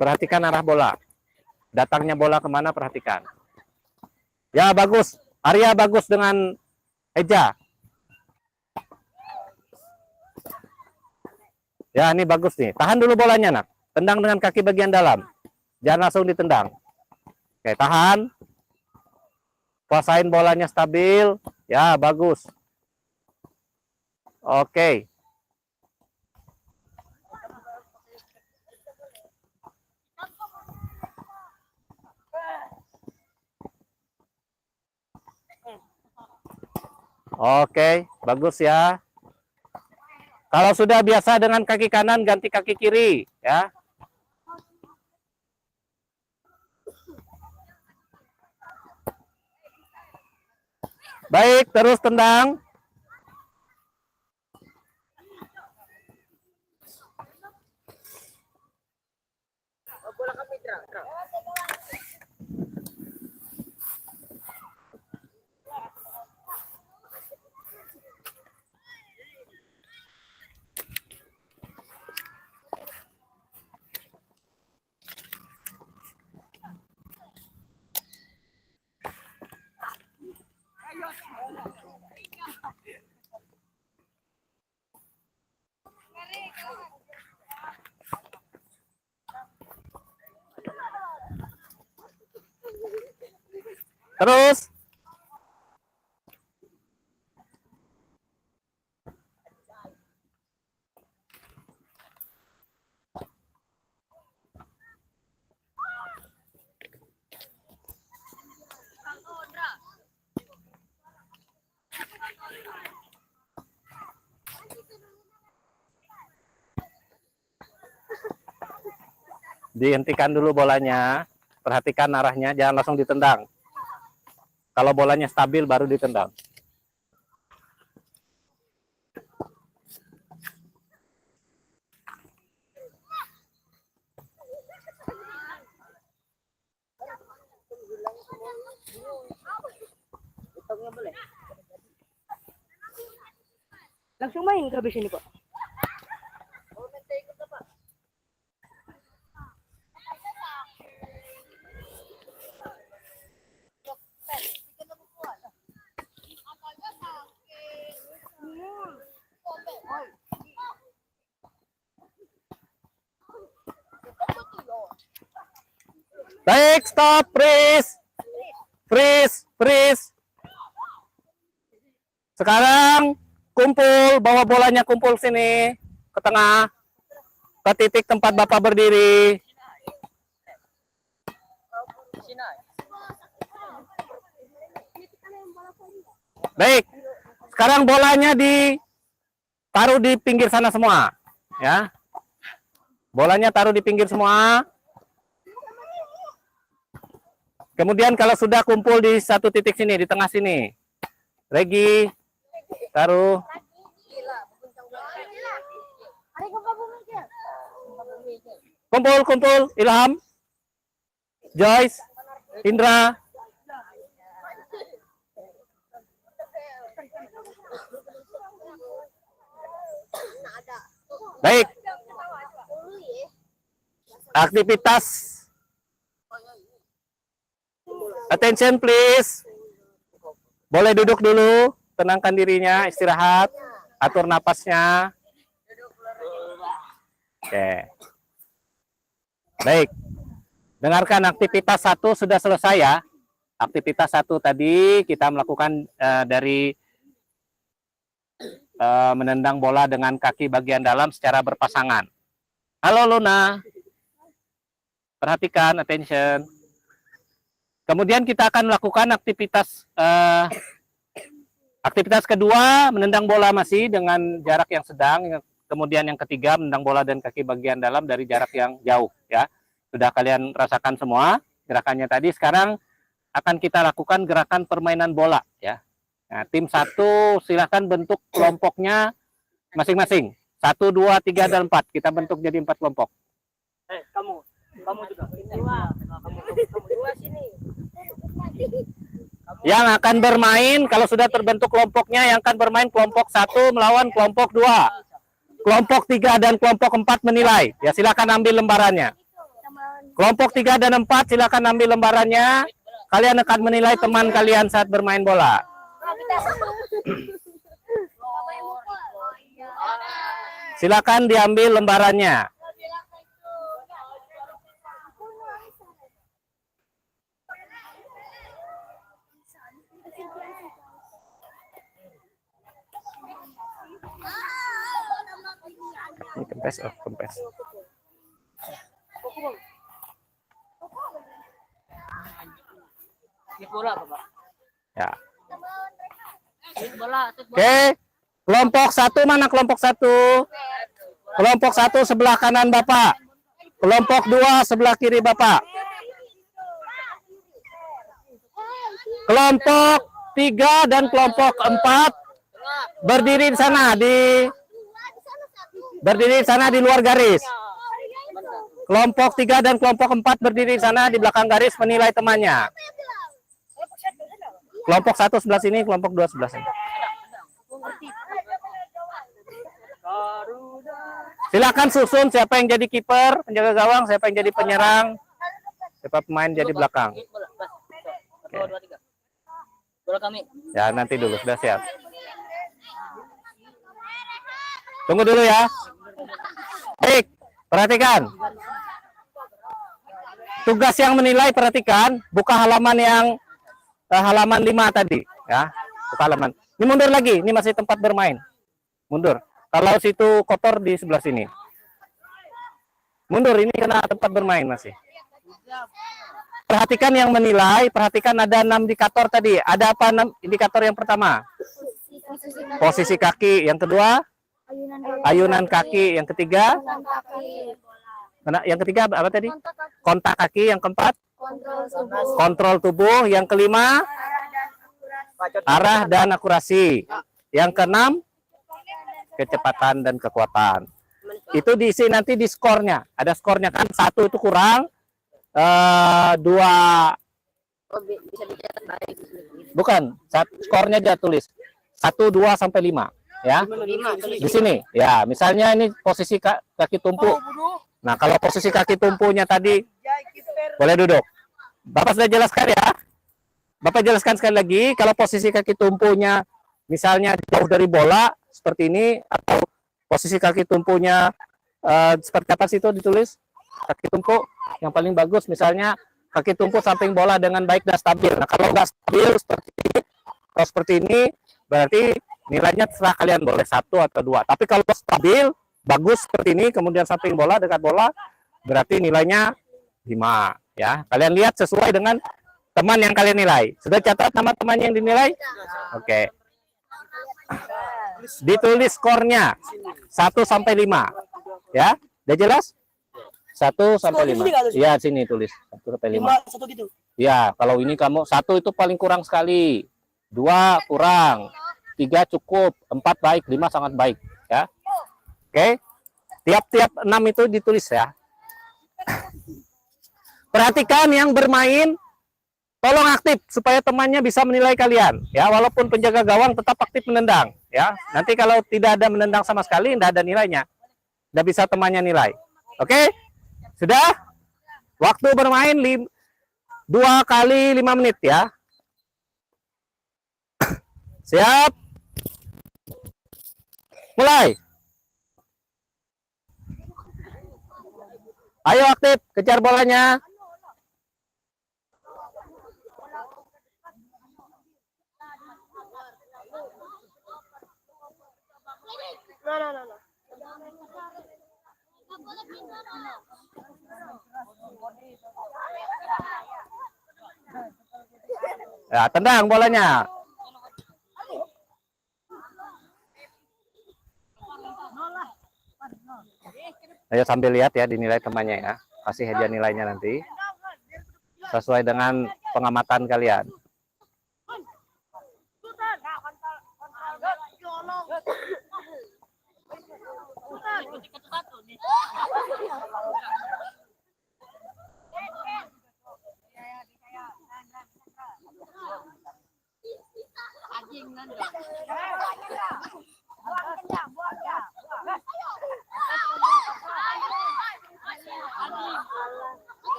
Perhatikan arah bola. Datangnya bola kemana, perhatikan. Ya, bagus. Arya bagus dengan Eja. Ya, ini bagus nih. Tahan dulu bolanya, nak. Tendang dengan kaki bagian dalam. Jangan langsung ditendang. Oke, tahan. Kuasain bolanya stabil. Ya, bagus. Oke. Oke, bagus ya. Kalau sudah biasa dengan kaki kanan, ganti kaki kiri, ya. Baik, terus tendang. Terus. Dihentikan dulu bolanya. Perhatikan arahnya, jangan langsung ditendang. Kalau bolanya stabil baru ditendang. Langsung main ke habis ini, Pak. Baik, stop, freeze. Freeze. Sekarang kumpul, bawa bolanya kumpul sini ke tengah, ke titik tempat Bapak berdiri. Baik, sekarang bolanya ditaruh di pinggir sana semua, ya. Bolanya taruh di pinggir semua. Kemudian kalau sudah kumpul di satu titik sini, di tengah sini, Regi, taruh. Kumpul, Ilham, Joyce, Indra. Baik. Aktivitas. Attention please. Boleh duduk dulu, tenangkan dirinya, istirahat, atur napasnya. Oke. Baik. Dengarkan, aktivitas 1 sudah selesai ya. Aktivitas 1 tadi kita melakukan dari menendang bola dengan kaki bagian dalam secara berpasangan. Halo Luna. Perhatikan, attention. Kemudian kita akan melakukan aktivitas aktivitas kedua, menendang bola masih dengan jarak yang sedang. Kemudian yang ketiga, menendang bola dan kaki bagian dalam dari jarak yang jauh ya. Sudah kalian rasakan semua gerakannya tadi. Sekarang akan kita lakukan gerakan permainan bola ya. Nah, tim 1 silakan bentuk kelompoknya masing-masing. 1, 2, 3, dan 4. Kita bentuk jadi 4 kelompok. Kamu juga. Kamu dua sini. Yang akan bermain, kalau sudah terbentuk kelompoknya, yang akan bermain kelompok 1 melawan kelompok 2. Kelompok 3 dan kelompok 4 menilai. Ya, silakan ambil lembarannya. Kelompok 3 dan 4 silakan ambil lembarannya. Kalian akan menilai teman kalian saat bermain bola. Silakan diambil lembarannya. Ini kempes. Ini bola, Bapak. Ya. Bola. Oke. Kelompok 1 mana kelompok 1? Kelompok 1 sebelah kanan Bapak. Kelompok 2 sebelah kiri Bapak. Kelompok 3 dan kelompok 4 berdiri di sana di luar garis. Kelompok 3 dan kelompok 4 berdiri di sana di belakang garis menilai temannya. Kelompok 1 sebelah sini, kelompok 2 sebelah sini. Silakan susun siapa yang jadi kiper, penjaga gawang, siapa yang jadi penyerang, siapa pemain jadi belakang. Oke. Bola kami. Ya, nanti dulu, sudah siap. Tunggu dulu ya. Baik, perhatikan. Tugas yang menilai, perhatikan, buka halaman yang halaman 5 tadi, ya. Buka halaman. Ini mundur lagi, ini masih tempat bermain. Mundur. Kalau situ kotor di sebelah sini. Mundur, ini kena tempat bermain masih. Perhatikan yang menilai, perhatikan ada 6 indikator tadi. Ada apa 6 indikator yang pertama? Posisi kaki. Yang kedua? Ayunan kaki. Yang ketiga? Yang ketiga apa tadi? Kontak kaki. Yang keempat? Kontrol tubuh. Yang kelima? Arah dan akurasi. Yang keenam? Kecepatan dan kekuatan. Itu diisi nanti di skornya. Ada skornya kan, 1 itu kurang, 2 bukan, skornya aja tulis 1, 2 sampai 5 ya. Di sini ya, misalnya ini posisi kaki tumpu. Nah, kalau posisi kaki tumpunya tadi, boleh duduk. Bapak sudah jelaskan ya. Bapak jelaskan sekali lagi, kalau posisi kaki tumpunya misalnya jauh dari bola seperti ini, atau posisi kaki tumpunya seperti apa sih itu ditulis? Kaki tumpu yang paling bagus misalnya kaki tumpu samping bola dengan baik dan stabil. Nah, kalau nggak stabil seperti ini, berarti nilainya terserah kalian, boleh 1 atau 2. Tapi kalau stabil, bagus seperti ini, kemudian samping bola, dekat bola, berarti nilainya 5. Ya, kalian lihat sesuai dengan teman yang kalian nilai. Sudah catat nama teman yang dinilai? Oke. Ditulis skornya 1 sampai 5. Ya, udah jelas? 1 sampai 5. Iya, sini tulis 1 sampai 5. 1 gitu. Ya, kalau ini kamu 1 itu paling kurang sekali. 2 kurang. 3 cukup, 4 baik, 5 sangat baik, ya. Oke. Tiap-tiap 6 itu ditulis ya. Perhatikan yang bermain, tolong aktif supaya temannya bisa menilai kalian, ya. Walaupun penjaga gawang tetap aktif menendang, ya. Nanti kalau tidak ada menendang sama sekali, tidak ada nilainya. Tidak bisa temannya nilai. Oke? Sudah? Waktu bermain 2 kali 5 menit, ya. Siap? Mulai. Ayo aktif, kejar bolanya. Ya, tendang bolanya. Ayo sambil lihat ya, dinilai temannya ya. Kasih hadiah nilainya nanti. Sesuai dengan pengamatan kalian.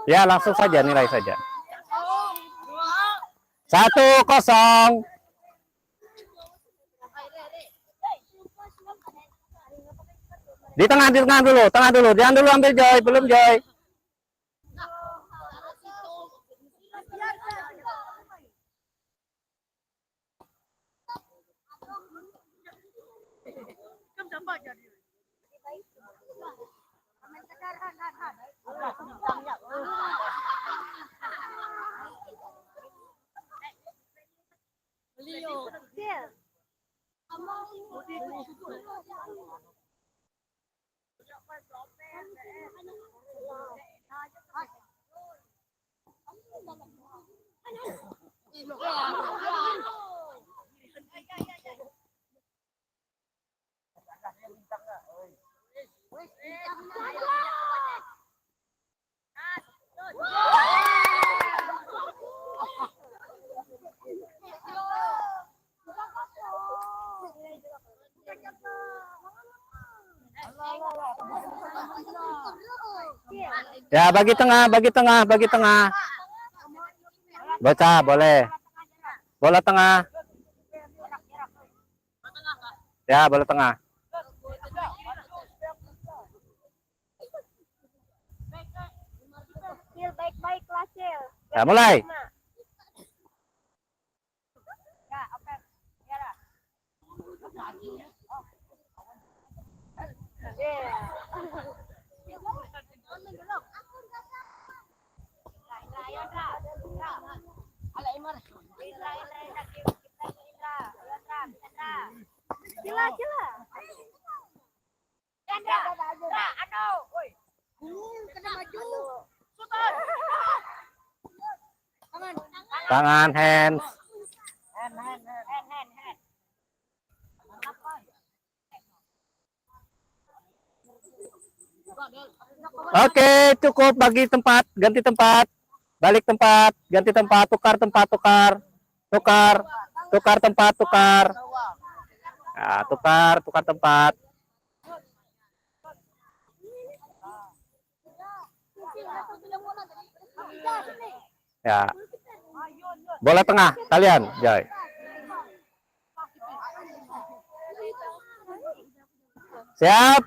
Ya, langsung saja nilai saja. 1-0. Di tengah dulu, jangan dulu ambil Joy, belum Joy. Ya, bagi tengah. Baca, boleh. Bola tengah. Ya, bola tengah. Baik-baik lah, Cil. Ya, mulai. Tangan, hands. Oke, cukup bagi tempat, ganti tempat. Balik tempat, ganti tempat, tukar tempat, tukar. Tukar tempat, tukar. Nah, tukar tempat. Ya. Bola tengah, kalian, Joy. Siap.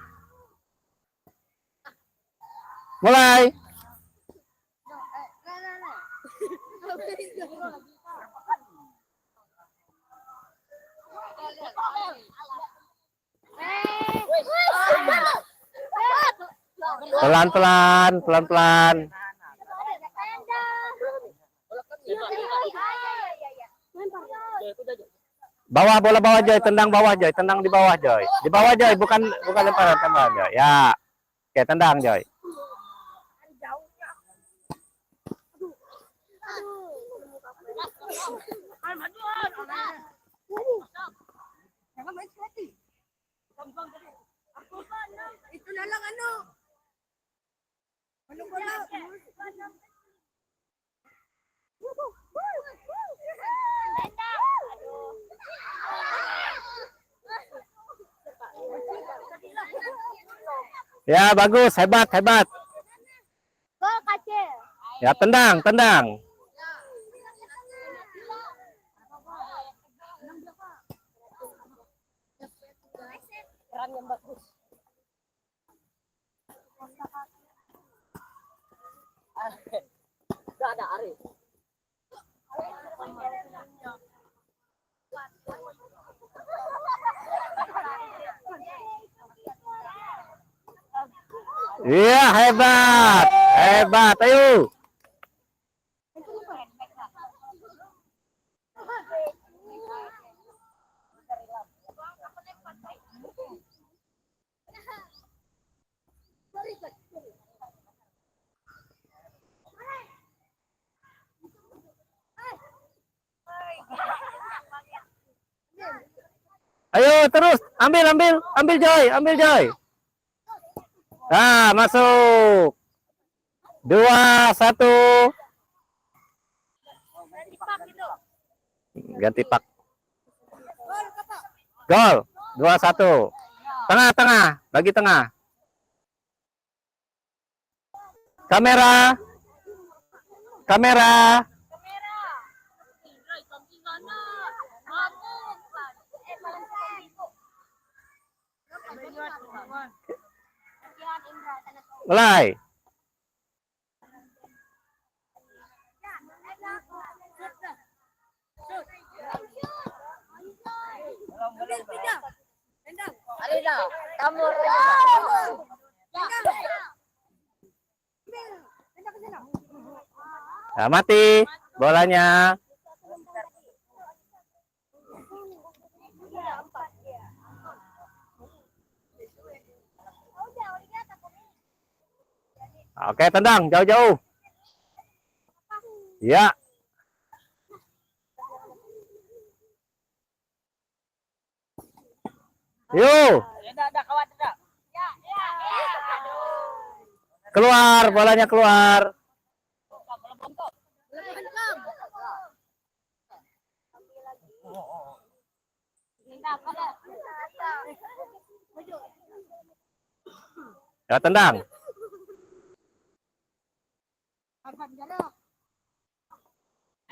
Mulai. Pelan-pelan, pelan-pelan. Bawah, bola bawah Joy, tendang bawah Joy, tendang di bawah Joy. Di bawah Joy, bukan lemparan Joy. Ya. Oke, tendang Joy. Itu na lang ano. Ano ba na? Ya, bagus, hebat, hebat. Gol kacil. Ya, tendang, tendang. Peran yang bagus. Gak ada Ari. Iya, hebat. Hebat, ayo. Ayo terus, ambil Joy. Nah, masuk. 2-1. Ganti pak. Gol. 2-1. Tengah, bagi tengah. Kamera. Mulai. Alina, kamu Nah, mati bolanya. Oke, tendang jauh-jauh. Ya. Yuk. Keluar, bolanya keluar. Ya, tendang.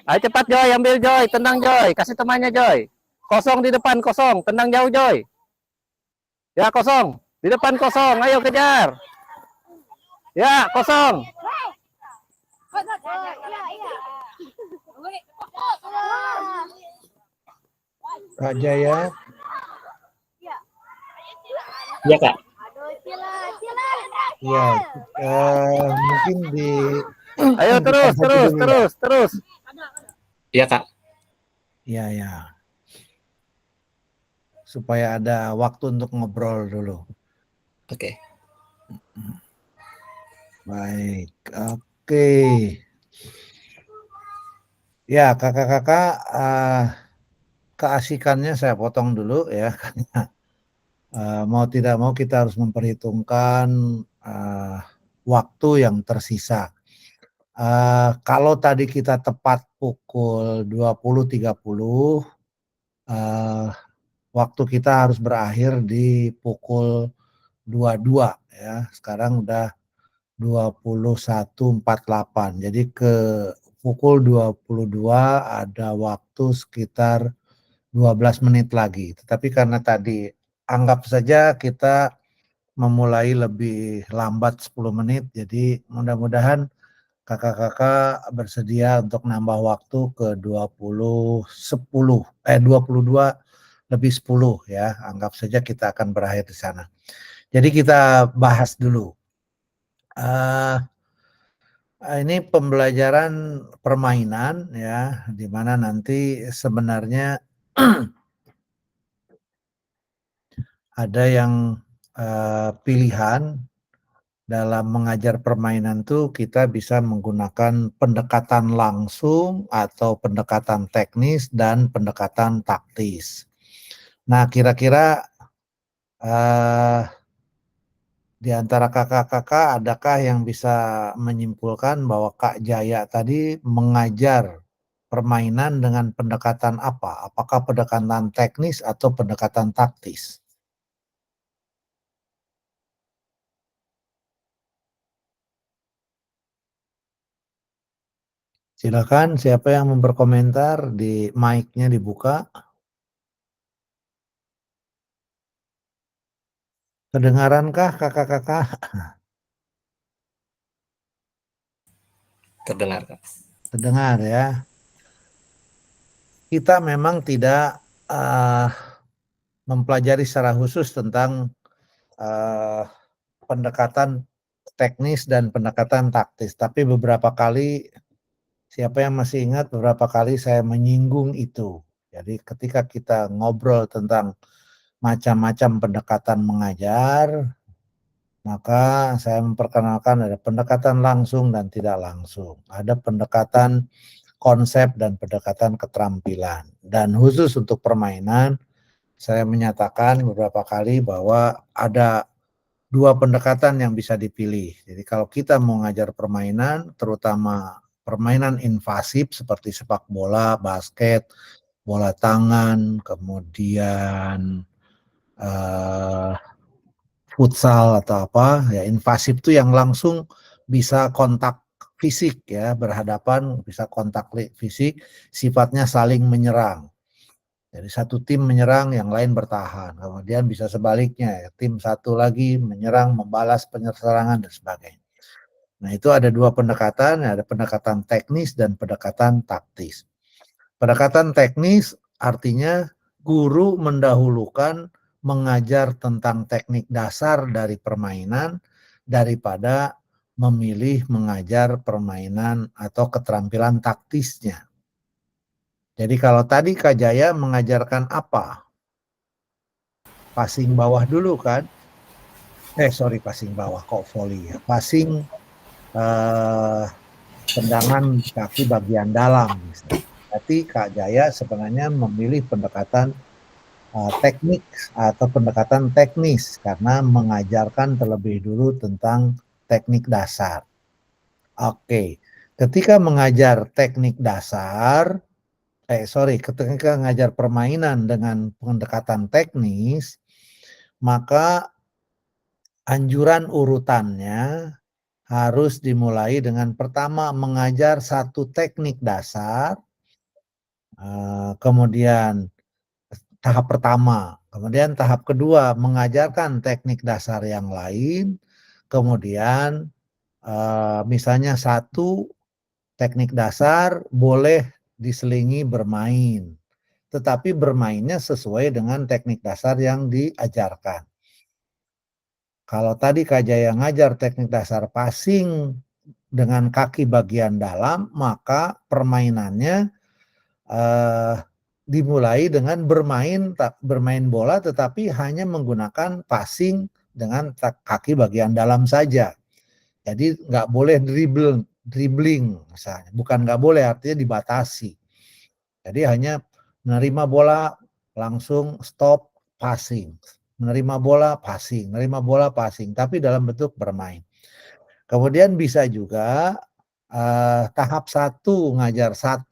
Ayo cepat Joy, ambil Joy, tendang Joy, kasih temannya Joy. Kosong di depan, kosong, tendang jauh Joy. Ya, kosong, di depan kosong, ayo kejar. Ya, kosong. Kak Jaya. Iya, Kak. Ya, mungkin di Ayo terus. Iya, Kak. ya. Supaya ada waktu untuk ngobrol dulu. Oke. Baik, oke. Ya, kakak-kakak, keasikannya saya potong dulu ya, karena mau tidak mau kita harus memperhitungkan waktu yang tersisa. Kalau tadi kita tepat pukul 20.30, waktu kita harus berakhir di pukul 22 ya. Sekarang udah 21.48. Jadi ke pukul 22 ada waktu sekitar 12 menit lagi. Tetapi karena tadi anggap saja kita memulai lebih lambat 10 menit, jadi mudah-mudahan kakak-kakak bersedia untuk nambah waktu ke 22 lebih 10 ya. Anggap saja kita akan berakhir di sana. Jadi kita bahas dulu. Ini pembelajaran permainan ya, di mana nanti sebenarnya ada yang pilihan dalam mengajar permainan tuh kita bisa menggunakan pendekatan langsung atau pendekatan teknis dan pendekatan taktis. Nah, kira-kira di antara kakak-kakak adakah yang bisa menyimpulkan bahwa Kak Jaya tadi mengajar permainan dengan pendekatan apa? Apakah pendekatan teknis atau pendekatan taktis? Silakan, siapa yang mau berkomentar, di mic-nya dibuka. Kedengaраnkah kakak-kakak? Terdengar, Kak. Terdengar ya. Kita memang tidak mempelajari secara khusus tentang pendekatan teknis dan pendekatan taktis. Tapi beberapa kali, siapa yang masih ingat beberapa kali saya menyinggung itu. Jadi ketika kita ngobrol tentang macam-macam pendekatan mengajar, maka saya memperkenalkan ada pendekatan langsung dan tidak langsung. Ada pendekatan konsep dan pendekatan keterampilan. Dan khusus untuk permainan, saya menyatakan beberapa kali bahwa ada dua pendekatan yang bisa dipilih. Jadi kalau kita mau ngajar permainan, terutama permainan invasif seperti sepak bola, basket, bola tangan, kemudian futsal atau apa, ya invasif itu yang langsung bisa kontak fisik ya, berhadapan, bisa kontak fisik, sifatnya saling menyerang. Jadi satu tim menyerang, yang lain bertahan. Kemudian bisa sebaliknya, ya, tim satu lagi menyerang, membalas penyerangan dan sebagainya. Nah, itu ada dua pendekatan, ada pendekatan teknis dan pendekatan taktis. Pendekatan teknis artinya guru mendahulukan mengajar tentang teknik dasar dari permainan daripada memilih mengajar permainan atau keterampilan taktisnya. Jadi kalau tadi Kak Jaya mengajarkan apa? Passing bawah dulu kan? Passing bawah kok volley ya. Passing tendangan kaki bagian dalam misalnya. Berarti Kak Jaya sebenarnya memilih pendekatan teknik atau pendekatan teknis karena mengajarkan terlebih dulu tentang teknik dasar. Oke, ketika mengajar teknik dasar, ketika mengajar permainan dengan pendekatan teknis, maka anjuran urutannya harus dimulai dengan pertama mengajar satu teknik dasar, kemudian tahap pertama, kemudian tahap kedua mengajarkan teknik dasar yang lain, kemudian misalnya satu teknik dasar boleh diselingi bermain, tetapi bermainnya sesuai dengan teknik dasar yang diajarkan. Kalau tadi Kak Jaya ngajar teknik dasar passing dengan kaki bagian dalam, maka permainannya dimulai dengan bermain bola tetapi hanya menggunakan passing dengan kaki bagian dalam saja. Jadi nggak boleh dribbling misalnya. Bukan nggak boleh, artinya dibatasi. Jadi hanya menerima bola langsung stop passing. Menerima bola passing, menerima bola passing. Tapi dalam bentuk bermain. Kemudian bisa juga tahap 1 ngajar 1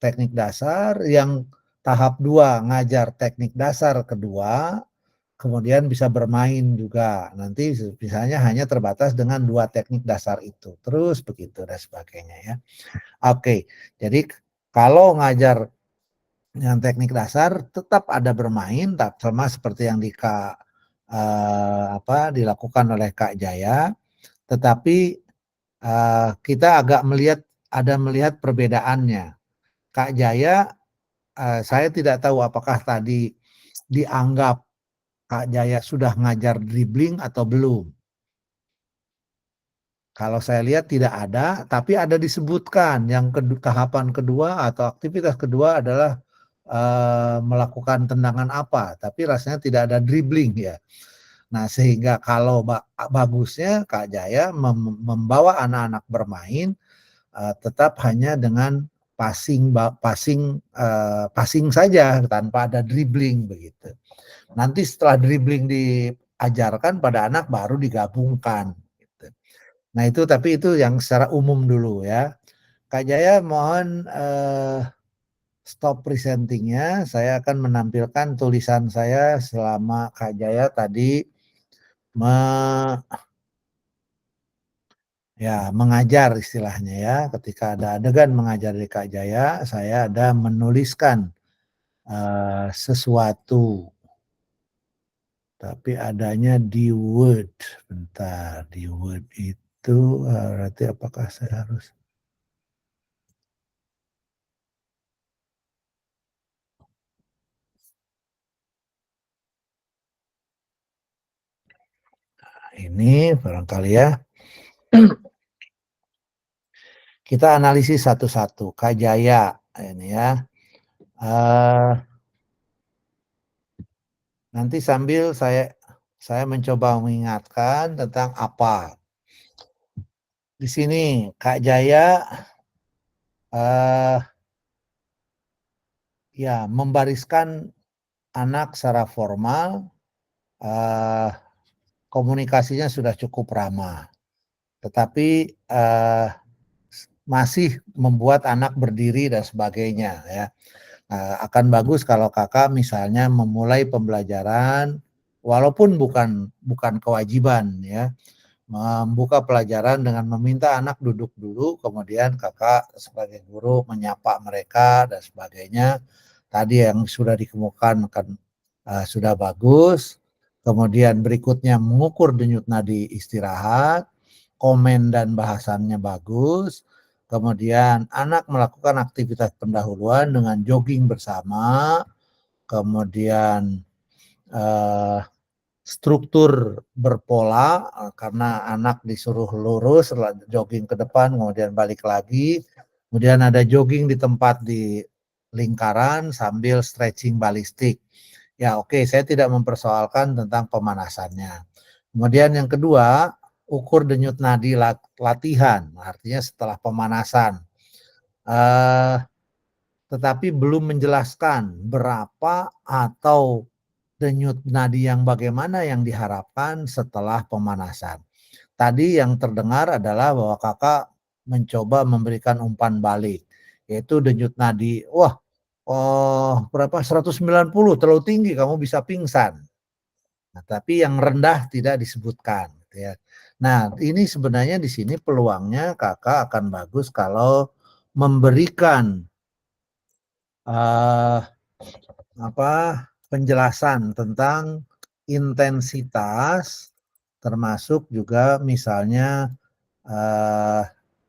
teknik dasar, yang tahap 2 ngajar teknik dasar kedua, kemudian bisa bermain juga. Nanti misalnya hanya terbatas dengan 2 teknik dasar itu. Terus begitu dan sebagainya ya. Oke, jadi kalau ngajar yang teknik dasar tetap ada bermain, sama seperti yang dilakukan oleh Kak Jaya, tetapi kita agak melihat perbedaannya. Kak Jaya, saya tidak tahu apakah tadi dianggap Kak Jaya sudah ngajar dribbling atau belum. Kalau saya lihat tidak ada, tapi ada disebutkan yang tahapan kedua atau aktivitas kedua adalah melakukan tendangan apa, tapi rasanya tidak ada dribbling ya. Nah, sehingga kalau bagusnya Kak Jaya membawa anak-anak bermain tetap hanya dengan passing saja tanpa ada dribbling begitu. Nanti setelah dribbling diajarkan pada anak baru digabungkan. Gitu. Nah itu, tapi itu yang secara umum dulu ya. Kak Jaya mohon stop presentingnya. Saya akan menampilkan tulisan saya selama Kak Jaya tadi mengajar istilahnya ya. Ketika ada adegan mengajar di Kak Jaya, saya ada menuliskan sesuatu. Tapi adanya di Word. Bentar, di Word itu berarti apakah saya harus... Nah, ini barangkali ya. Kita analisis satu-satu. Kak Jaya ini ya. Nanti sambil saya mencoba mengingatkan tentang apa. Di sini Kak Jaya membariskan anak secara formal, komunikasinya sudah cukup ramah. Tetapi masih membuat anak berdiri dan sebagainya ya. Akan bagus kalau kakak misalnya memulai pembelajaran walaupun bukan kewajiban ya, membuka pelajaran dengan meminta anak duduk dulu, kemudian kakak sebagai guru menyapa mereka dan sebagainya. Tadi yang sudah dikemukakan sudah bagus. Kemudian berikutnya mengukur denyut nadi istirahat, komen dan bahasannya bagus. Kemudian anak melakukan aktivitas pendahuluan dengan jogging bersama. Kemudian struktur berpola karena anak disuruh lurus, jogging ke depan, kemudian balik lagi. Kemudian ada jogging di tempat di lingkaran sambil stretching balistik. Ya oke, saya tidak mempersoalkan tentang pemanasannya. Kemudian yang kedua, ukur denyut nadi latihan, artinya setelah pemanasan. Tetapi belum menjelaskan berapa atau denyut nadi yang bagaimana yang diharapkan setelah pemanasan. Tadi yang terdengar adalah bahwa kakak mencoba memberikan umpan balik, yaitu denyut nadi, berapa 190 terlalu tinggi kamu bisa pingsan. Nah, tapi yang rendah tidak disebutkan ya. Nah, ini sebenarnya di sini peluangnya kakak akan bagus kalau memberikan penjelasan tentang intensitas, termasuk juga misalnya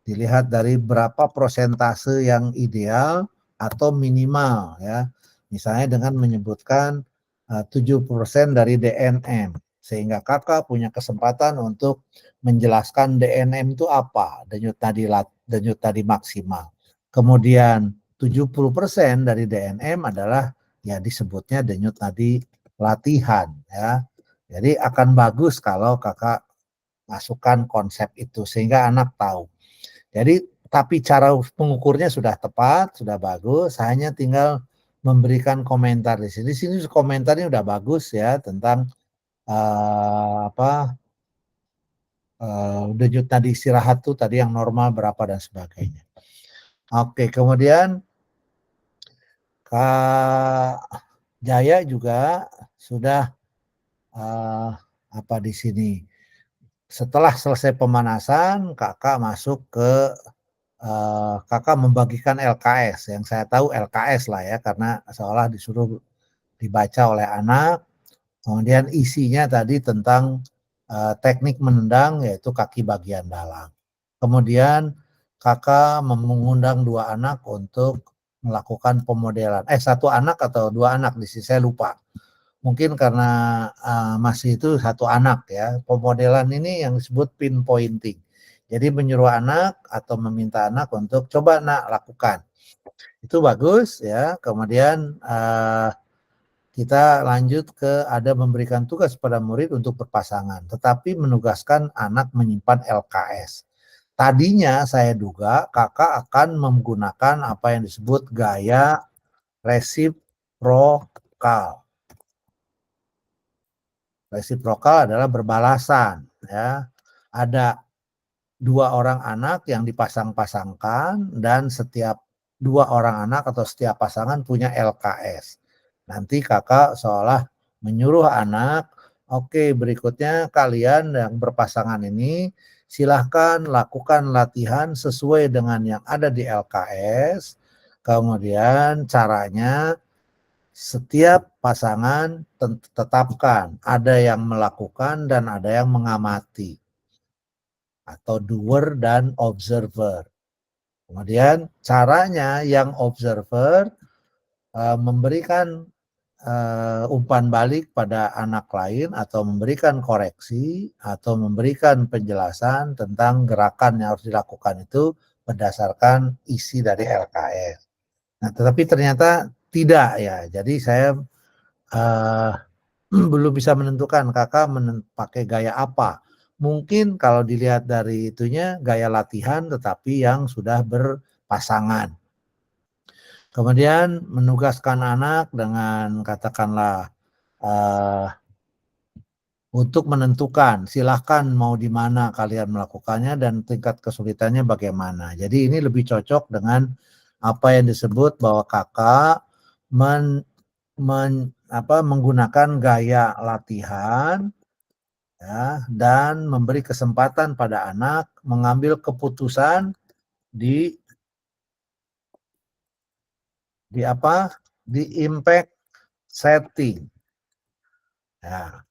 dilihat dari berapa prosentase yang ideal atau minimal ya. Misalnya dengan menyebutkan 70% dari DNM, sehingga kakak punya kesempatan untuk menjelaskan DNM itu apa, denyut nadi maksimal. Kemudian 70% dari DNM adalah ya disebutnya denyut nadi latihan ya. Jadi akan bagus kalau kakak masukkan konsep itu sehingga anak tahu. Jadi tapi cara mengukurnya sudah tepat, sudah bagus, hanya tinggal memberikan komentar di sini. Di sini komentarnya udah bagus ya tentang denyut nadi istirahat tuh tadi yang normal berapa dan sebagainya. Oke, kemudian Kak Jaya juga sudah apa di sini. Setelah selesai pemanasan, kakak masuk ke kakak membagikan LKS. Yang saya tahu LKS lah ya, karena seolah disuruh dibaca oleh anak. Kemudian isinya tadi tentang teknik menendang, yaitu kaki bagian dalam. Kemudian kakak mengundang 2 anak untuk melakukan pemodelan. Satu anak atau 2 anak di sini saya lupa. Mungkin karena masih itu 1 anak ya. Pemodelan ini yang disebut pinpointing. Jadi menyuruh anak atau meminta anak untuk coba nak lakukan. Itu bagus ya. Kemudian kita lanjut ke ada memberikan tugas pada murid untuk berpasangan, tetapi menugaskan anak menyimpan LKS. Tadinya saya duga kakak akan menggunakan apa yang disebut gaya resiprokal. Resiprokal adalah berbalasan ya. Ada 2 orang anak yang dipasang-pasangkan dan setiap 2 orang anak atau setiap pasangan punya LKS. Nanti kakak seolah menyuruh anak, oke, berikutnya kalian yang berpasangan ini silahkan lakukan latihan sesuai dengan yang ada di LKS. Kemudian caranya setiap pasangan tetapkan, ada yang melakukan dan ada yang mengamati, atau doer dan observer. Kemudian caranya yang observer memberikan umpan balik pada anak lain atau memberikan koreksi atau memberikan penjelasan tentang gerakan yang harus dilakukan itu berdasarkan isi dari LKS. Nah, tetapi ternyata tidak ya. Jadi saya belum bisa menentukan kakak pakai gaya apa. Mungkin kalau dilihat dari itunya gaya latihan tetapi yang sudah berpasangan. Kemudian menugaskan anak dengan katakanlah untuk menentukan silahkan mau di mana kalian melakukannya dan tingkat kesulitannya bagaimana. Jadi ini lebih cocok dengan apa yang disebut bahwa kakak menggunakan gaya latihan ya, dan memberi kesempatan pada anak mengambil keputusan di impact setting. Ya,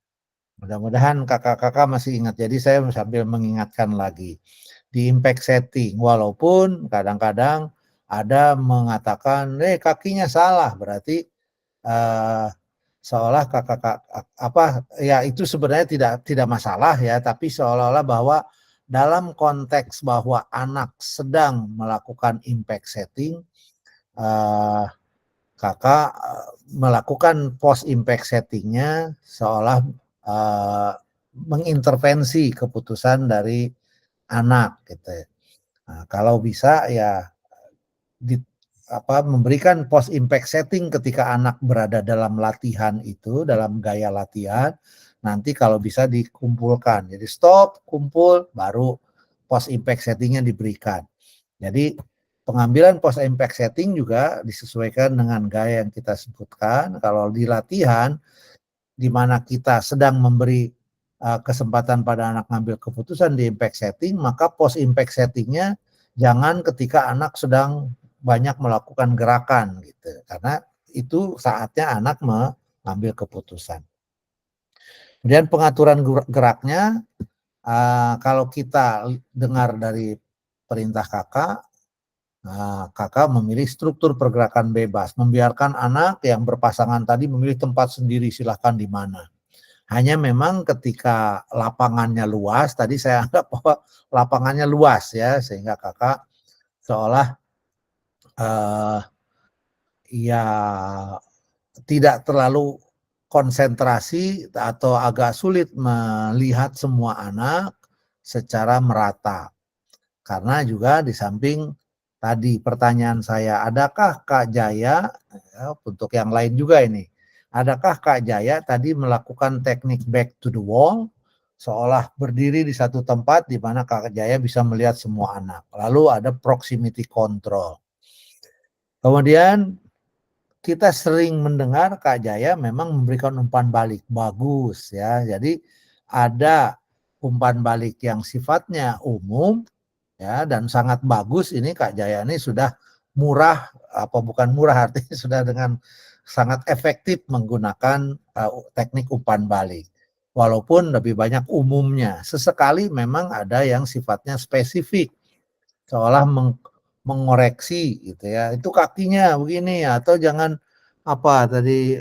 mudah-mudahan kakak-kakak masih ingat. Jadi saya sambil mengingatkan lagi di impact setting. Walaupun kadang-kadang ada mengatakan, kakinya salah, berarti seolah kakak ya itu sebenarnya tidak masalah ya, tapi seolah-olah bahwa dalam konteks bahwa anak sedang melakukan impact setting, kakak melakukan post impact settingnya seolah mengintervensi keputusan dari anak gitu. Nah, kalau bisa ya memberikan post impact setting ketika anak berada dalam latihan itu, dalam gaya latihan, nanti kalau bisa dikumpulkan. Jadi stop, kumpul, baru post impact settingnya diberikan. Jadi pengambilan post impact setting juga disesuaikan dengan gaya yang kita sebutkan. Kalau di latihan, di mana kita sedang memberi kesempatan pada anak ngambil keputusan di impact setting, maka post impact settingnya jangan ketika anak sedang banyak melakukan gerakan gitu, karena itu saatnya anak mengambil keputusan. Kemudian pengaturan geraknya, kalau kita dengar dari perintah kakak, kakak memilih struktur pergerakan bebas, membiarkan anak yang berpasangan tadi memilih tempat sendiri, silahkan di mana. Hanya memang ketika lapangannya luas, tadi saya anggap bahwa lapangannya luas ya, sehingga kakak seolah ya tidak terlalu konsentrasi atau agak sulit melihat semua anak secara merata. Karena juga di samping tadi pertanyaan saya, adakah Kak Jaya, ya, untuk yang lain juga ini, adakah Kak Jaya tadi melakukan teknik back to the wall, seolah berdiri di satu tempat di mana Kak Jaya bisa melihat semua anak. Lalu ada proximity control. Kemudian kita sering mendengar Kak Jaya memang memberikan umpan balik bagus ya. Jadi ada umpan balik yang sifatnya umum ya dan sangat bagus. Ini Kak Jaya ini sudah murah, apa bukan murah, artinya sudah dengan sangat efektif menggunakan teknik umpan balik. Walaupun lebih banyak umumnya, sesekali memang ada yang sifatnya spesifik, seolah mengoreksi gitu ya. Itu kakinya begini atau jangan apa tadi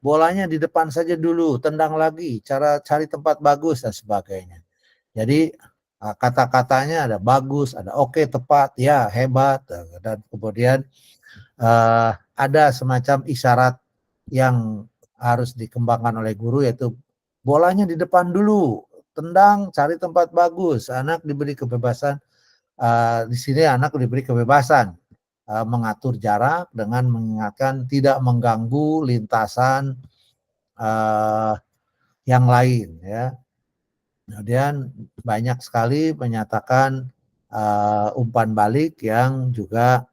bolanya di depan saja dulu, tendang lagi, cara cari tempat bagus dan sebagainya. Jadi kata-katanya ada bagus, ada oke, tepat, ya hebat, dan kemudian ada semacam isyarat yang harus dikembangkan oleh guru, yaitu bolanya di depan dulu, tendang, cari tempat bagus. Anak diberi kebebasan, di sini anak diberi kebebasan mengatur jarak dengan mengingatkan tidak mengganggu lintasan yang lain ya. Kemudian banyak sekali menyatakan umpan balik yang juga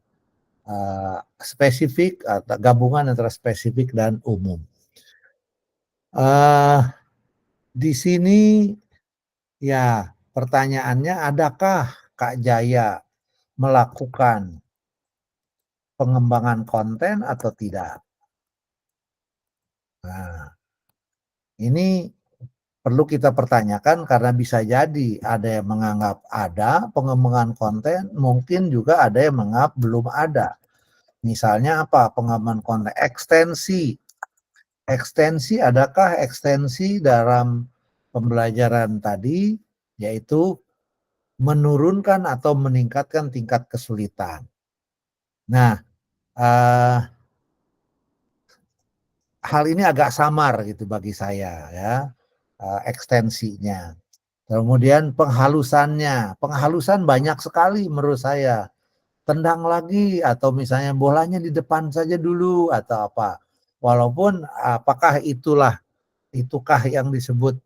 spesifik atau gabungan antara spesifik dan umum. Di sini ya pertanyaannya, adakah Kak Jaya melakukan pengembangan konten atau tidak? Nah, ini perlu kita pertanyakan karena bisa jadi ada yang menganggap ada pengembangan konten, mungkin juga ada yang menganggap belum ada. Misalnya apa? Pengembangan konten, ekstensi. Ekstensi, adakah ekstensi dalam pembelajaran tadi, yaitu menurunkan atau meningkatkan tingkat kesulitan. Nah, hal ini agak samar gitu bagi saya ya. Ekstensinya. Kemudian penghalusannya. Penghalusan banyak sekali menurut saya. Tendang lagi atau misalnya bolanya di depan saja dulu atau apa. Walaupun apakah itukah yang disebut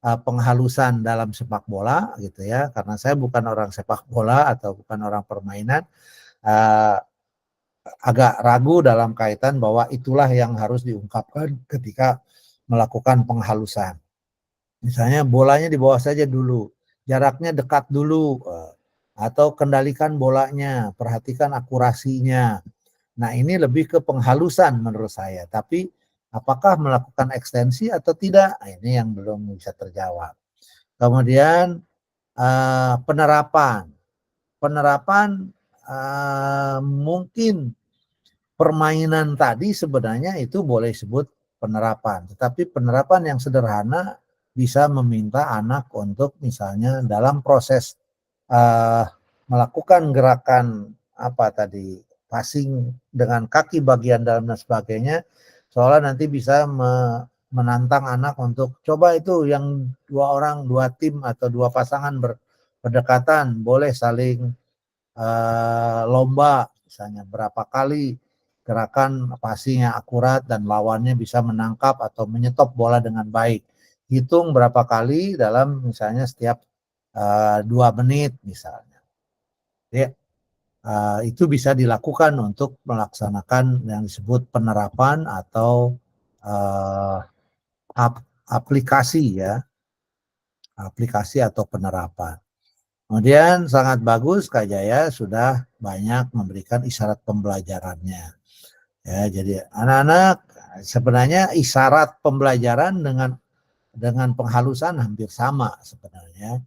penghalusan dalam sepak bola gitu ya. Karena saya bukan orang sepak bola atau bukan orang permainan. Agak ragu dalam kaitan bahwa itulah yang harus diungkapkan ketika melakukan penghalusan. Misalnya bolanya di bawah saja dulu, jaraknya dekat dulu, atau kendalikan bolanya, perhatikan akurasinya. Nah ini lebih ke penghalusan menurut saya, tapi apakah melakukan ekstensi atau tidak, nah, ini yang belum bisa terjawab. Kemudian penerapan mungkin permainan tadi sebenarnya itu boleh disebut penerapan, tetapi penerapan yang sederhana bisa meminta anak untuk misalnya dalam proses melakukan gerakan apa tadi, passing dengan kaki bagian dalam dan sebagainya, seolah nanti bisa menantang anak untuk coba itu yang dua tim atau dua pasangan berdekatan, boleh saling lomba misalnya berapa kali gerakan passing yang akurat dan lawannya bisa menangkap atau menyetop bola dengan baik. Hitung berapa kali dalam misalnya setiap 2 menit misalnya. Ya, itu bisa dilakukan untuk melaksanakan yang disebut penerapan atau aplikasi ya, aplikasi atau penerapan. Kemudian sangat bagus Kak Jaya sudah banyak memberikan isyarat pembelajarannya. Ya, jadi anak-anak sebenarnya isyarat pembelajaran dengan penghalusan hampir sama sebenarnya.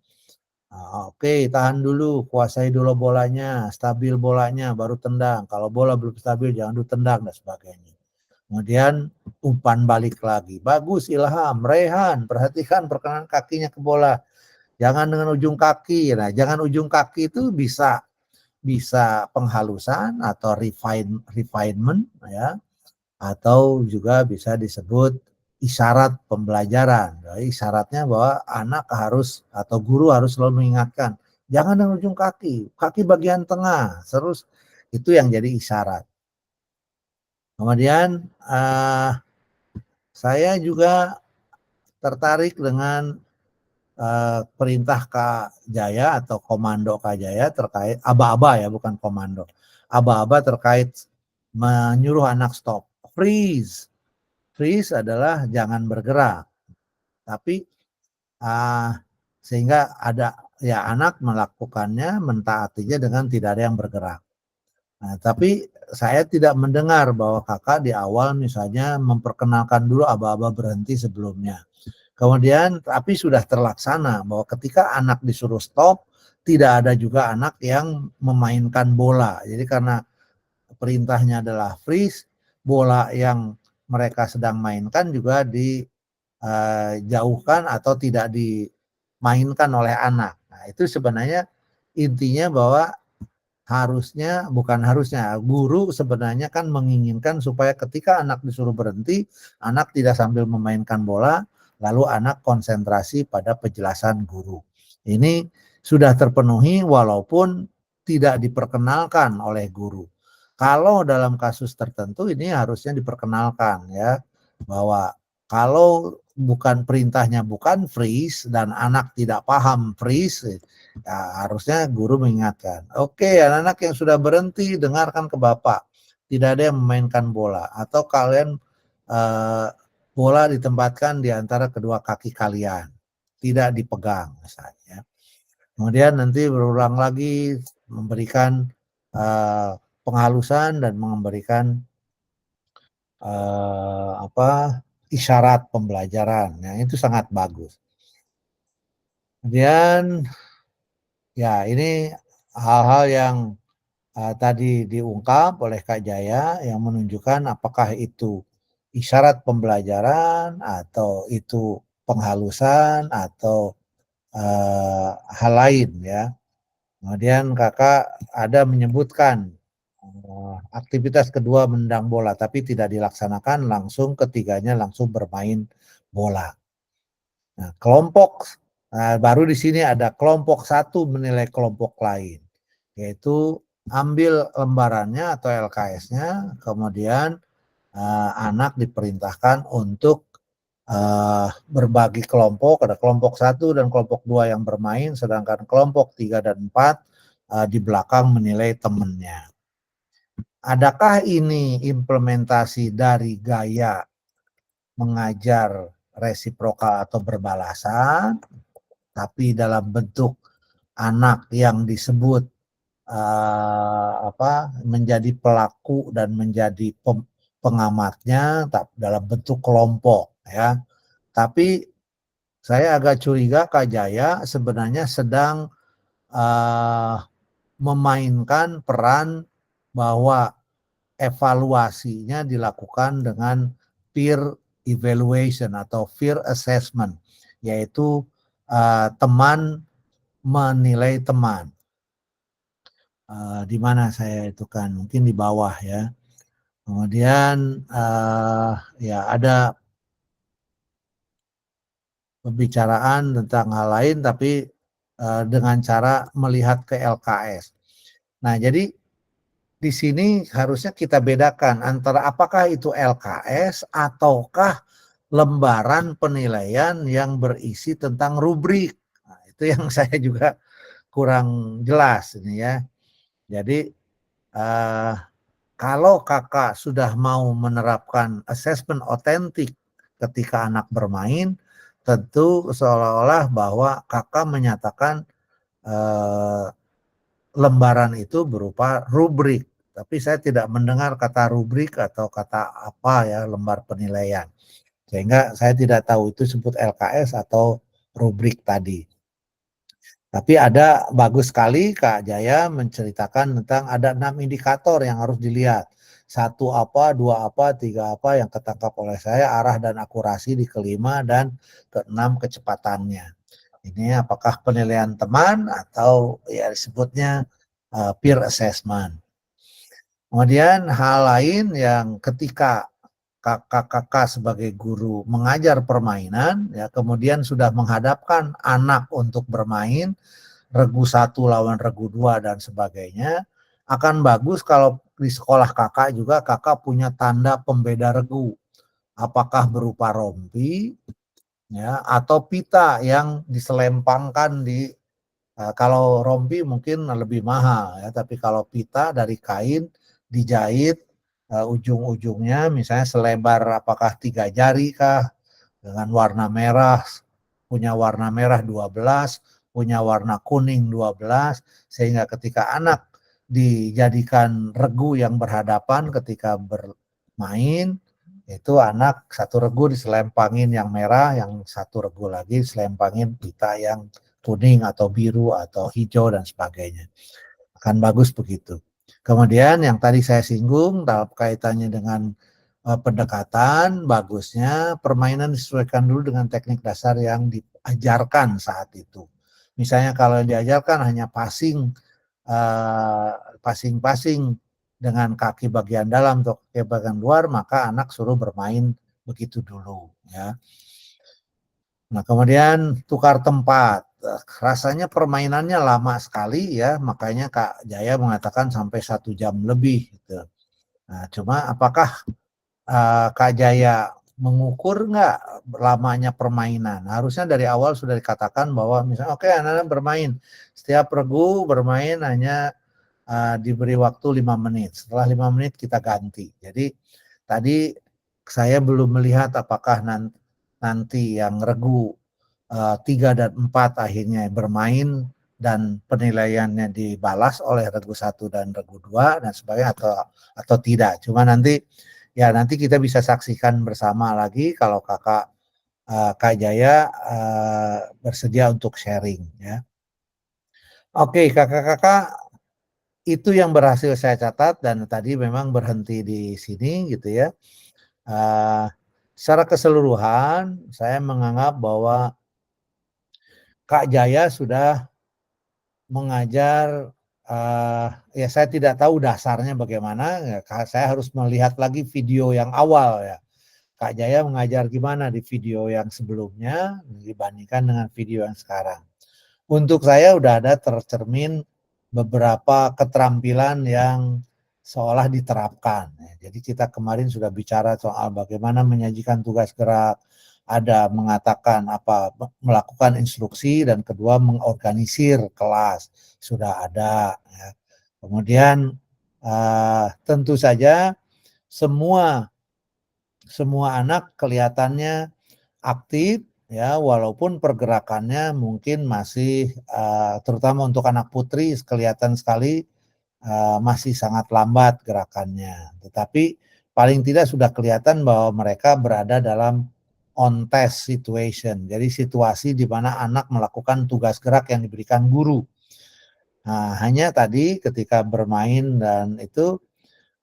Oke, tahan dulu, kuasai dulu bolanya, stabil bolanya, baru tendang. Kalau bola belum stabil, jangan dulu tendang dan sebagainya. Kemudian umpan balik lagi. Bagus Ilham, Rehan, perhatikan perkenalan kakinya ke bola. Jangan dengan ujung kaki. Nah, jangan ujung kaki itu bisa penghalusan atau refinement ya. atau juga bisa disebut isyarat pembelajaran. Jadi isyaratnya bahwa anak harus atau guru harus selalu mengingatkan, jangan dengan ujung kaki, kaki bagian tengah, terus itu yang jadi isyarat. Kemudian saya juga tertarik dengan perintah Kak Jaya atau komando Kak Jaya terkait aba-aba ya, bukan komando. Aba-aba terkait menyuruh anak stop. Freeze. Freeze adalah jangan bergerak. Tapi sehingga ada ya anak melakukannya, mentaatinya dengan tidak ada yang bergerak. Nah, tapi saya tidak mendengar bahwa kakak di awal misalnya memperkenalkan dulu aba-aba berhenti sebelumnya. Kemudian tapi sudah terlaksana bahwa ketika anak disuruh stop, tidak ada juga anak yang memainkan bola. Jadi karena perintahnya adalah freeze, bola yang mereka sedang mainkan juga dijauhkan atau tidak dimainkan oleh anak. Nah, itu sebenarnya intinya bahwa bukan harusnya, guru sebenarnya kan menginginkan supaya ketika anak disuruh berhenti, anak tidak sambil memainkan bola, lalu anak konsentrasi pada penjelasan guru. Ini sudah terpenuhi walaupun tidak diperkenalkan oleh guru. Kalau dalam kasus tertentu ini harusnya diperkenalkan ya, bahwa kalau bukan perintahnya bukan freeze dan anak tidak paham freeze, ya, harusnya guru mengingatkan. Oke, anak-anak yang sudah berhenti dengarkan ke bapak. Tidak ada yang memainkan bola atau kalian bola ditempatkan di antara kedua kaki kalian, tidak dipegang misalnya. Kemudian nanti berulang lagi memberikan penghalusan dan memberikan isyarat pembelajaran. Nah, itu sangat bagus. Kemudian ya ini hal-hal yang tadi diungkap oleh Kak Jaya yang menunjukkan apakah itu isyarat pembelajaran atau itu penghalusan atau hal lain ya. Kemudian kakak ada menyebutkan aktivitas kedua menendang bola tapi tidak dilaksanakan, langsung ketiganya langsung bermain bola. Nah, baru di sini ada kelompok satu menilai kelompok lain, yaitu ambil lembarannya atau LKS-nya, kemudian anak diperintahkan untuk berbagi kelompok, ada kelompok 1 dan kelompok 2 yang bermain, sedangkan kelompok 3 dan 4 di belakang menilai temannya. Adakah ini implementasi dari gaya mengajar resiprokal atau berbalasan, tapi dalam bentuk anak yang disebut menjadi pelaku dan menjadi pengamatnya dalam bentuk kelompok ya. Tapi saya agak curiga Kak Jaya sebenarnya sedang memainkan peran bahwa evaluasinya dilakukan dengan peer evaluation atau peer assessment, yaitu teman menilai teman. Di mana saya itu kan mungkin di bawah ya. Kemudian ya ada pembicaraan tentang hal lain tapi dengan cara melihat ke LKS. Nah, jadi di sini harusnya kita bedakan antara apakah itu LKS ataukah lembaran penilaian yang berisi tentang rubrik. Nah, itu yang saya juga kurang jelas ini ya. Jadi kalau kakak sudah mau menerapkan assessment otentik ketika anak bermain, tentu seolah-olah bahwa kakak menyatakan lembaran itu berupa rubrik. Tapi saya tidak mendengar kata rubrik atau kata apa ya, lembar penilaian. Sehingga saya tidak tahu itu disebut LKS atau rubrik tadi. Tapi ada bagus sekali Kak Jaya menceritakan tentang ada 6 indikator yang harus dilihat. 1 apa, 2 apa, 3 apa yang ketangkap oleh saya, arah dan akurasi di kelima, dan keenam kecepatannya. Ini apakah penilaian teman atau ya disebutnya peer assessment. Kemudian hal lain yang ketika kakak sebagai guru mengajar permainan, ya kemudian sudah menghadapkan anak untuk bermain, regu 1 lawan regu 2 dan sebagainya, akan bagus kalau di sekolah kakak juga kakak punya tanda pembeda regu. Apakah berupa rompi, ya, atau pita yang diselempangkan di kalau rompi mungkin lebih mahal ya, tapi kalau pita dari kain dijahit ujung-ujungnya misalnya selebar apakah 3 jari kah dengan warna merah, punya warna merah 12, punya warna kuning 12, sehingga ketika anak dijadikan regu yang berhadapan ketika bermain, itu anak satu regu diselempangin yang merah, yang satu regu lagi diselempangin pita yang kuning atau biru atau hijau dan sebagainya. Akan bagus begitu. Kemudian yang tadi saya singgung dalam kaitannya dengan pendekatan, bagusnya permainan disesuaikan dulu dengan teknik dasar yang diajarkan saat itu. Misalnya kalau yang diajarkan hanya passing dengan kaki bagian dalam atau kaki bagian luar, maka anak suruh bermain begitu dulu ya. Nah, kemudian tukar tempat. Rasanya permainannya lama sekali ya, makanya Kak Jaya mengatakan sampai 1 jam lebih gitu. Nah, cuma apakah Kak Jaya mengukur nggak lamanya permainan? Harusnya dari awal sudah dikatakan bahwa misalnya oke, anak-anak bermain, setiap regu bermain hanya diberi waktu 5 menit. Setelah 5 menit kita ganti. Jadi tadi saya belum melihat apakah nanti yang regu 3 dan 4 akhirnya bermain dan penilaiannya dibalas oleh regu 1 dan regu 2 dan sebagainya atau tidak. Cuma nanti kita bisa saksikan bersama lagi kalau Kak Jaya bersedia untuk sharing ya. Oke, kakak-kakak, itu yang berhasil saya catat dan tadi memang berhenti di sini gitu ya. Secara keseluruhan saya menganggap bahwa Kak Jaya sudah mengajar, ya saya tidak tahu dasarnya bagaimana, ya, saya harus melihat lagi video yang awal ya. Kak Jaya mengajar gimana di video yang sebelumnya dibandingkan dengan video yang sekarang. Untuk saya udah ada tercermin beberapa keterampilan yang seolah diterapkan. Jadi kita kemarin sudah bicara soal bagaimana menyajikan tugas gerak, ada mengatakan melakukan instruksi, dan kedua mengorganisir kelas sudah ada. Ya. Kemudian tentu saja semua anak kelihatannya aktif ya, walaupun pergerakannya mungkin masih terutama untuk anak putri kelihatan sekali masih sangat lambat gerakannya. Tetapi paling tidak sudah kelihatan bahwa mereka berada dalam on test situation. Jadi situasi di mana anak melakukan tugas gerak yang diberikan guru. Nah, hanya tadi ketika bermain dan itu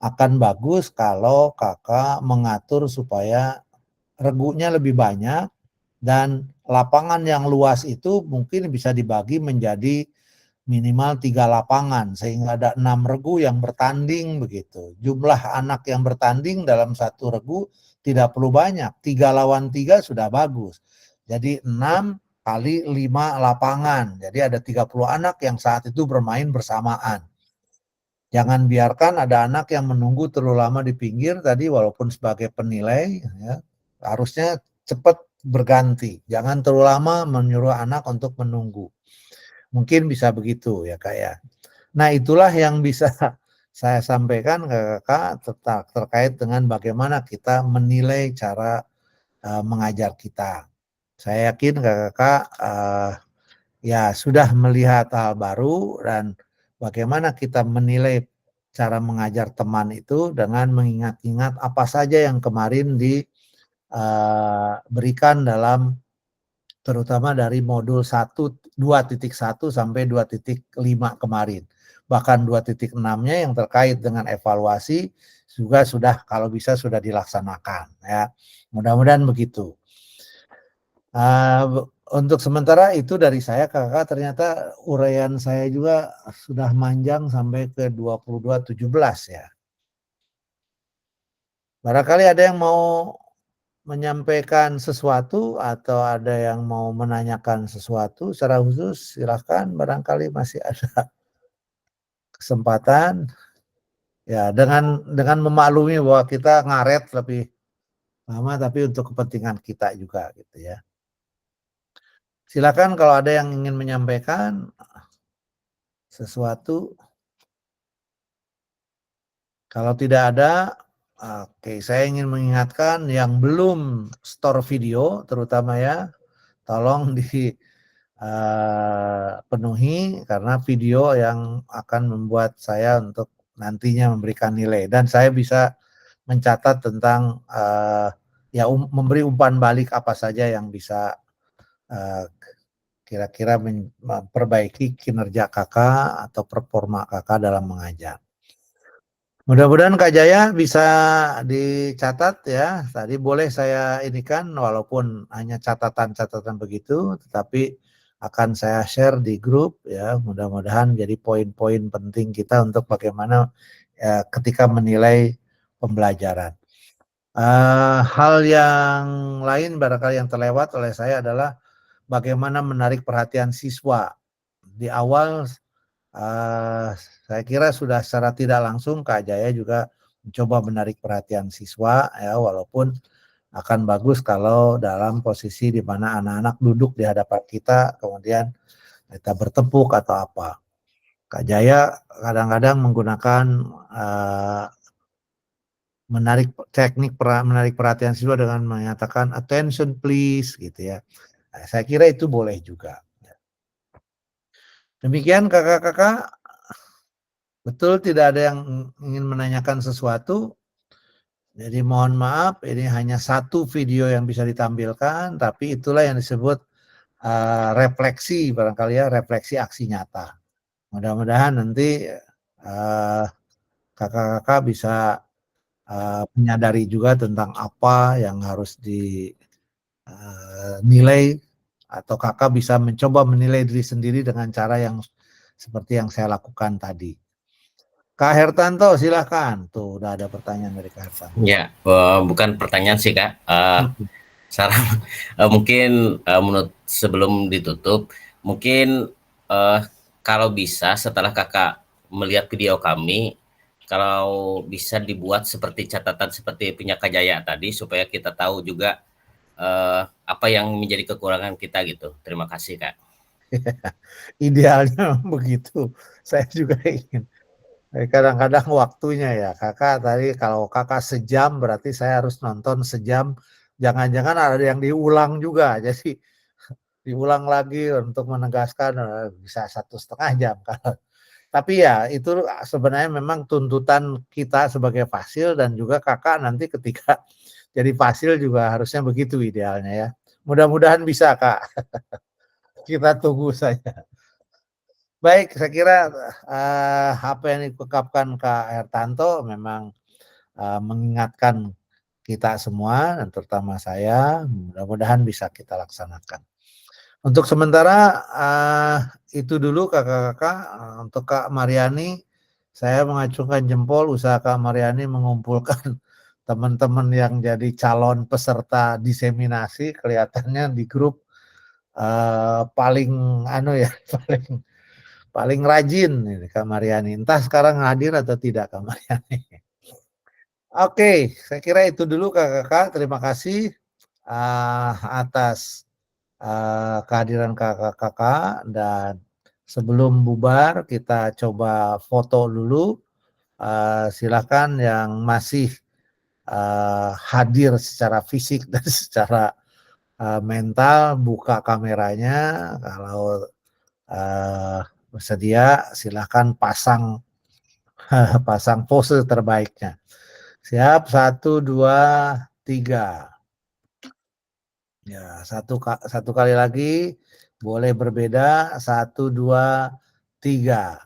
akan bagus kalau kakak mengatur supaya regunya lebih banyak dan lapangan yang luas itu mungkin bisa dibagi menjadi minimal 3 lapangan sehingga ada 6 regu yang bertanding begitu. Jumlah anak yang bertanding dalam satu regu tidak perlu banyak, 3 lawan 3 sudah bagus. Jadi 6 kali 5 lapangan. Jadi ada 30 anak yang saat itu bermain bersamaan. Jangan biarkan ada anak yang menunggu terlalu lama di pinggir tadi walaupun sebagai penilai ya, harusnya cepat berganti. Jangan terlalu lama menyuruh anak untuk menunggu. Mungkin bisa begitu ya Kak ya. Nah itulah yang bisa saya sampaikan ke Kakak terkait dengan bagaimana kita menilai cara mengajar kita. Saya yakin Kakak ya sudah melihat hal baru dan bagaimana kita menilai cara mengajar teman itu dengan mengingat-ingat apa saja yang kemarin diberikan dalam terutama dari modul 2.1 sampai 2.5 kemarin. Bahkan 2.6-nya yang terkait dengan evaluasi juga sudah kalau bisa sudah dilaksanakan ya. Mudah-mudahan begitu. Untuk sementara itu dari saya Kakak, ternyata uraian saya juga sudah manjang sampai ke 22.17 ya. Barangkali ada yang mau menyampaikan sesuatu atau ada yang mau menanyakan sesuatu secara khusus, silahkan, barangkali masih ada kesempatan. Ya, dengan memaklumi bahwa kita ngaret lebih lama, tapi untuk kepentingan kita juga gitu ya. Silakan kalau ada yang ingin menyampaikan sesuatu. Kalau tidak ada, oke, saya ingin mengingatkan yang belum store video, terutama ya, tolong dipenuhi karena video yang akan membuat saya untuk nantinya memberikan nilai dan saya bisa mencatat tentang ya memberi umpan balik apa saja yang bisa kira-kira memperbaiki kinerja kakak atau performa kakak dalam mengajar. Mudah-mudahan Kak Jaya bisa dicatat ya. Tadi boleh saya inikan walaupun hanya catatan-catatan begitu, tetapi akan saya share di grup ya. Mudah-mudahan jadi poin-poin penting kita untuk bagaimana ya, ketika menilai pembelajaran. Hal yang lain barangkali yang terlewat oleh saya adalah bagaimana menarik perhatian siswa. Di awal saya kira sudah secara tidak langsung Kak Jaya juga mencoba menarik perhatian siswa ya, walaupun akan bagus kalau dalam posisi di mana anak-anak duduk di hadapan kita kemudian kita bertepuk atau apa. Kak Jaya kadang-kadang menggunakan menarik perhatian siswa dengan menyatakan attention please gitu ya. Nah, saya kira itu boleh juga. Demikian kakak-kakak. Betul tidak ada yang ingin menanyakan sesuatu. Jadi mohon maaf, ini hanya satu video yang bisa ditampilkan, tapi itulah yang disebut refleksi, barangkali ya, refleksi aksi nyata. Mudah-mudahan nanti kakak-kakak bisa menyadari juga tentang apa yang harus dinilai, atau kakak bisa mencoba menilai diri sendiri dengan cara yang seperti yang saya lakukan tadi. Kak Hertanto, silahkan. Tuh, udah ada pertanyaan dari Kak Hertanto. Ya, bukan pertanyaan sih Kak. Saran mungkin menurut sebelum ditutup, mungkin kalau bisa setelah Kakak melihat video kami, kalau bisa dibuat seperti catatan seperti punya Kak Jaya tadi, supaya kita tahu juga apa yang menjadi kekurangan kita gitu. Terima kasih Kak. Idealnya begitu. Saya juga ingin. Kadang-kadang waktunya ya, kakak tadi kalau kakak sejam berarti saya harus nonton sejam. Jangan-jangan ada yang diulang juga, jadi diulang lagi untuk menegaskan bisa 1,5 jam. Tapi ya itu sebenarnya memang tuntutan kita sebagai fasil dan juga kakak nanti ketika jadi fasil juga harusnya begitu idealnya ya. Mudah-mudahan bisa Kak. Kita tunggu saja. Baik, saya kira apa yang diungkapkan Kak Hertanto memang mengingatkan kita semua dan terutama saya, mudah-mudahan bisa kita laksanakan. Untuk sementara itu dulu kakak-kakak. Untuk Kak Mariani, saya mengacungkan jempol usaha Kak Mariani mengumpulkan teman-teman yang jadi calon peserta diseminasi, kelihatannya di grup paling paling rajin ini Kak Mariani. Entah sekarang hadir atau tidak Kak Mariani. Oke, saya kira itu dulu kakak-kakak. Terima kasih atas kehadiran kakak-kakak, dan sebelum bubar kita coba foto dulu. Silakan yang masih hadir secara fisik dan secara mental buka kameranya. Kalau bersedia silahkan pasang pose terbaiknya. Siap, 1, 2, 3. Ya, satu kali lagi, boleh berbeda. 1, 2, 3.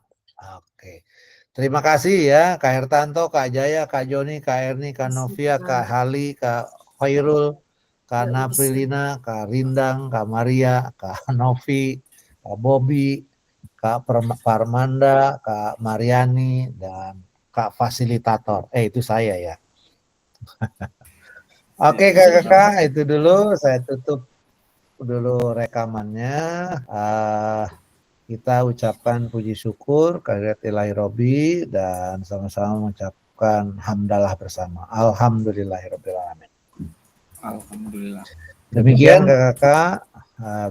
Oke. Terima kasih ya Kak Hertanto, Kak Jaya, Kak Joni, Kak Erni, Kak Novia, Kak Hali, Kak Khairul, Kak Naprilina, Kak Rindang, Kak Maria, Kak Novi, Kak Bobi, Kak Parmanda, Kak Mariani, dan Kak Fasilitator. Itu saya ya. Oke kakak, itu dulu saya tutup dulu rekamannya. Kita ucapkan puji syukur kehadirat Ilahi Robbi dan sama-sama mengucapkan hamdalah bersama. Alhamdulillahirabbil alamin. Alhamdulillah. Demikian kakak.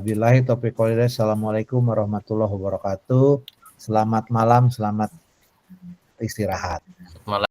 Billahi taufiq wal hidayah. Assalamualaikum warahmatullahi wabarakatuh. Selamat malam, selamat istirahat. Malam.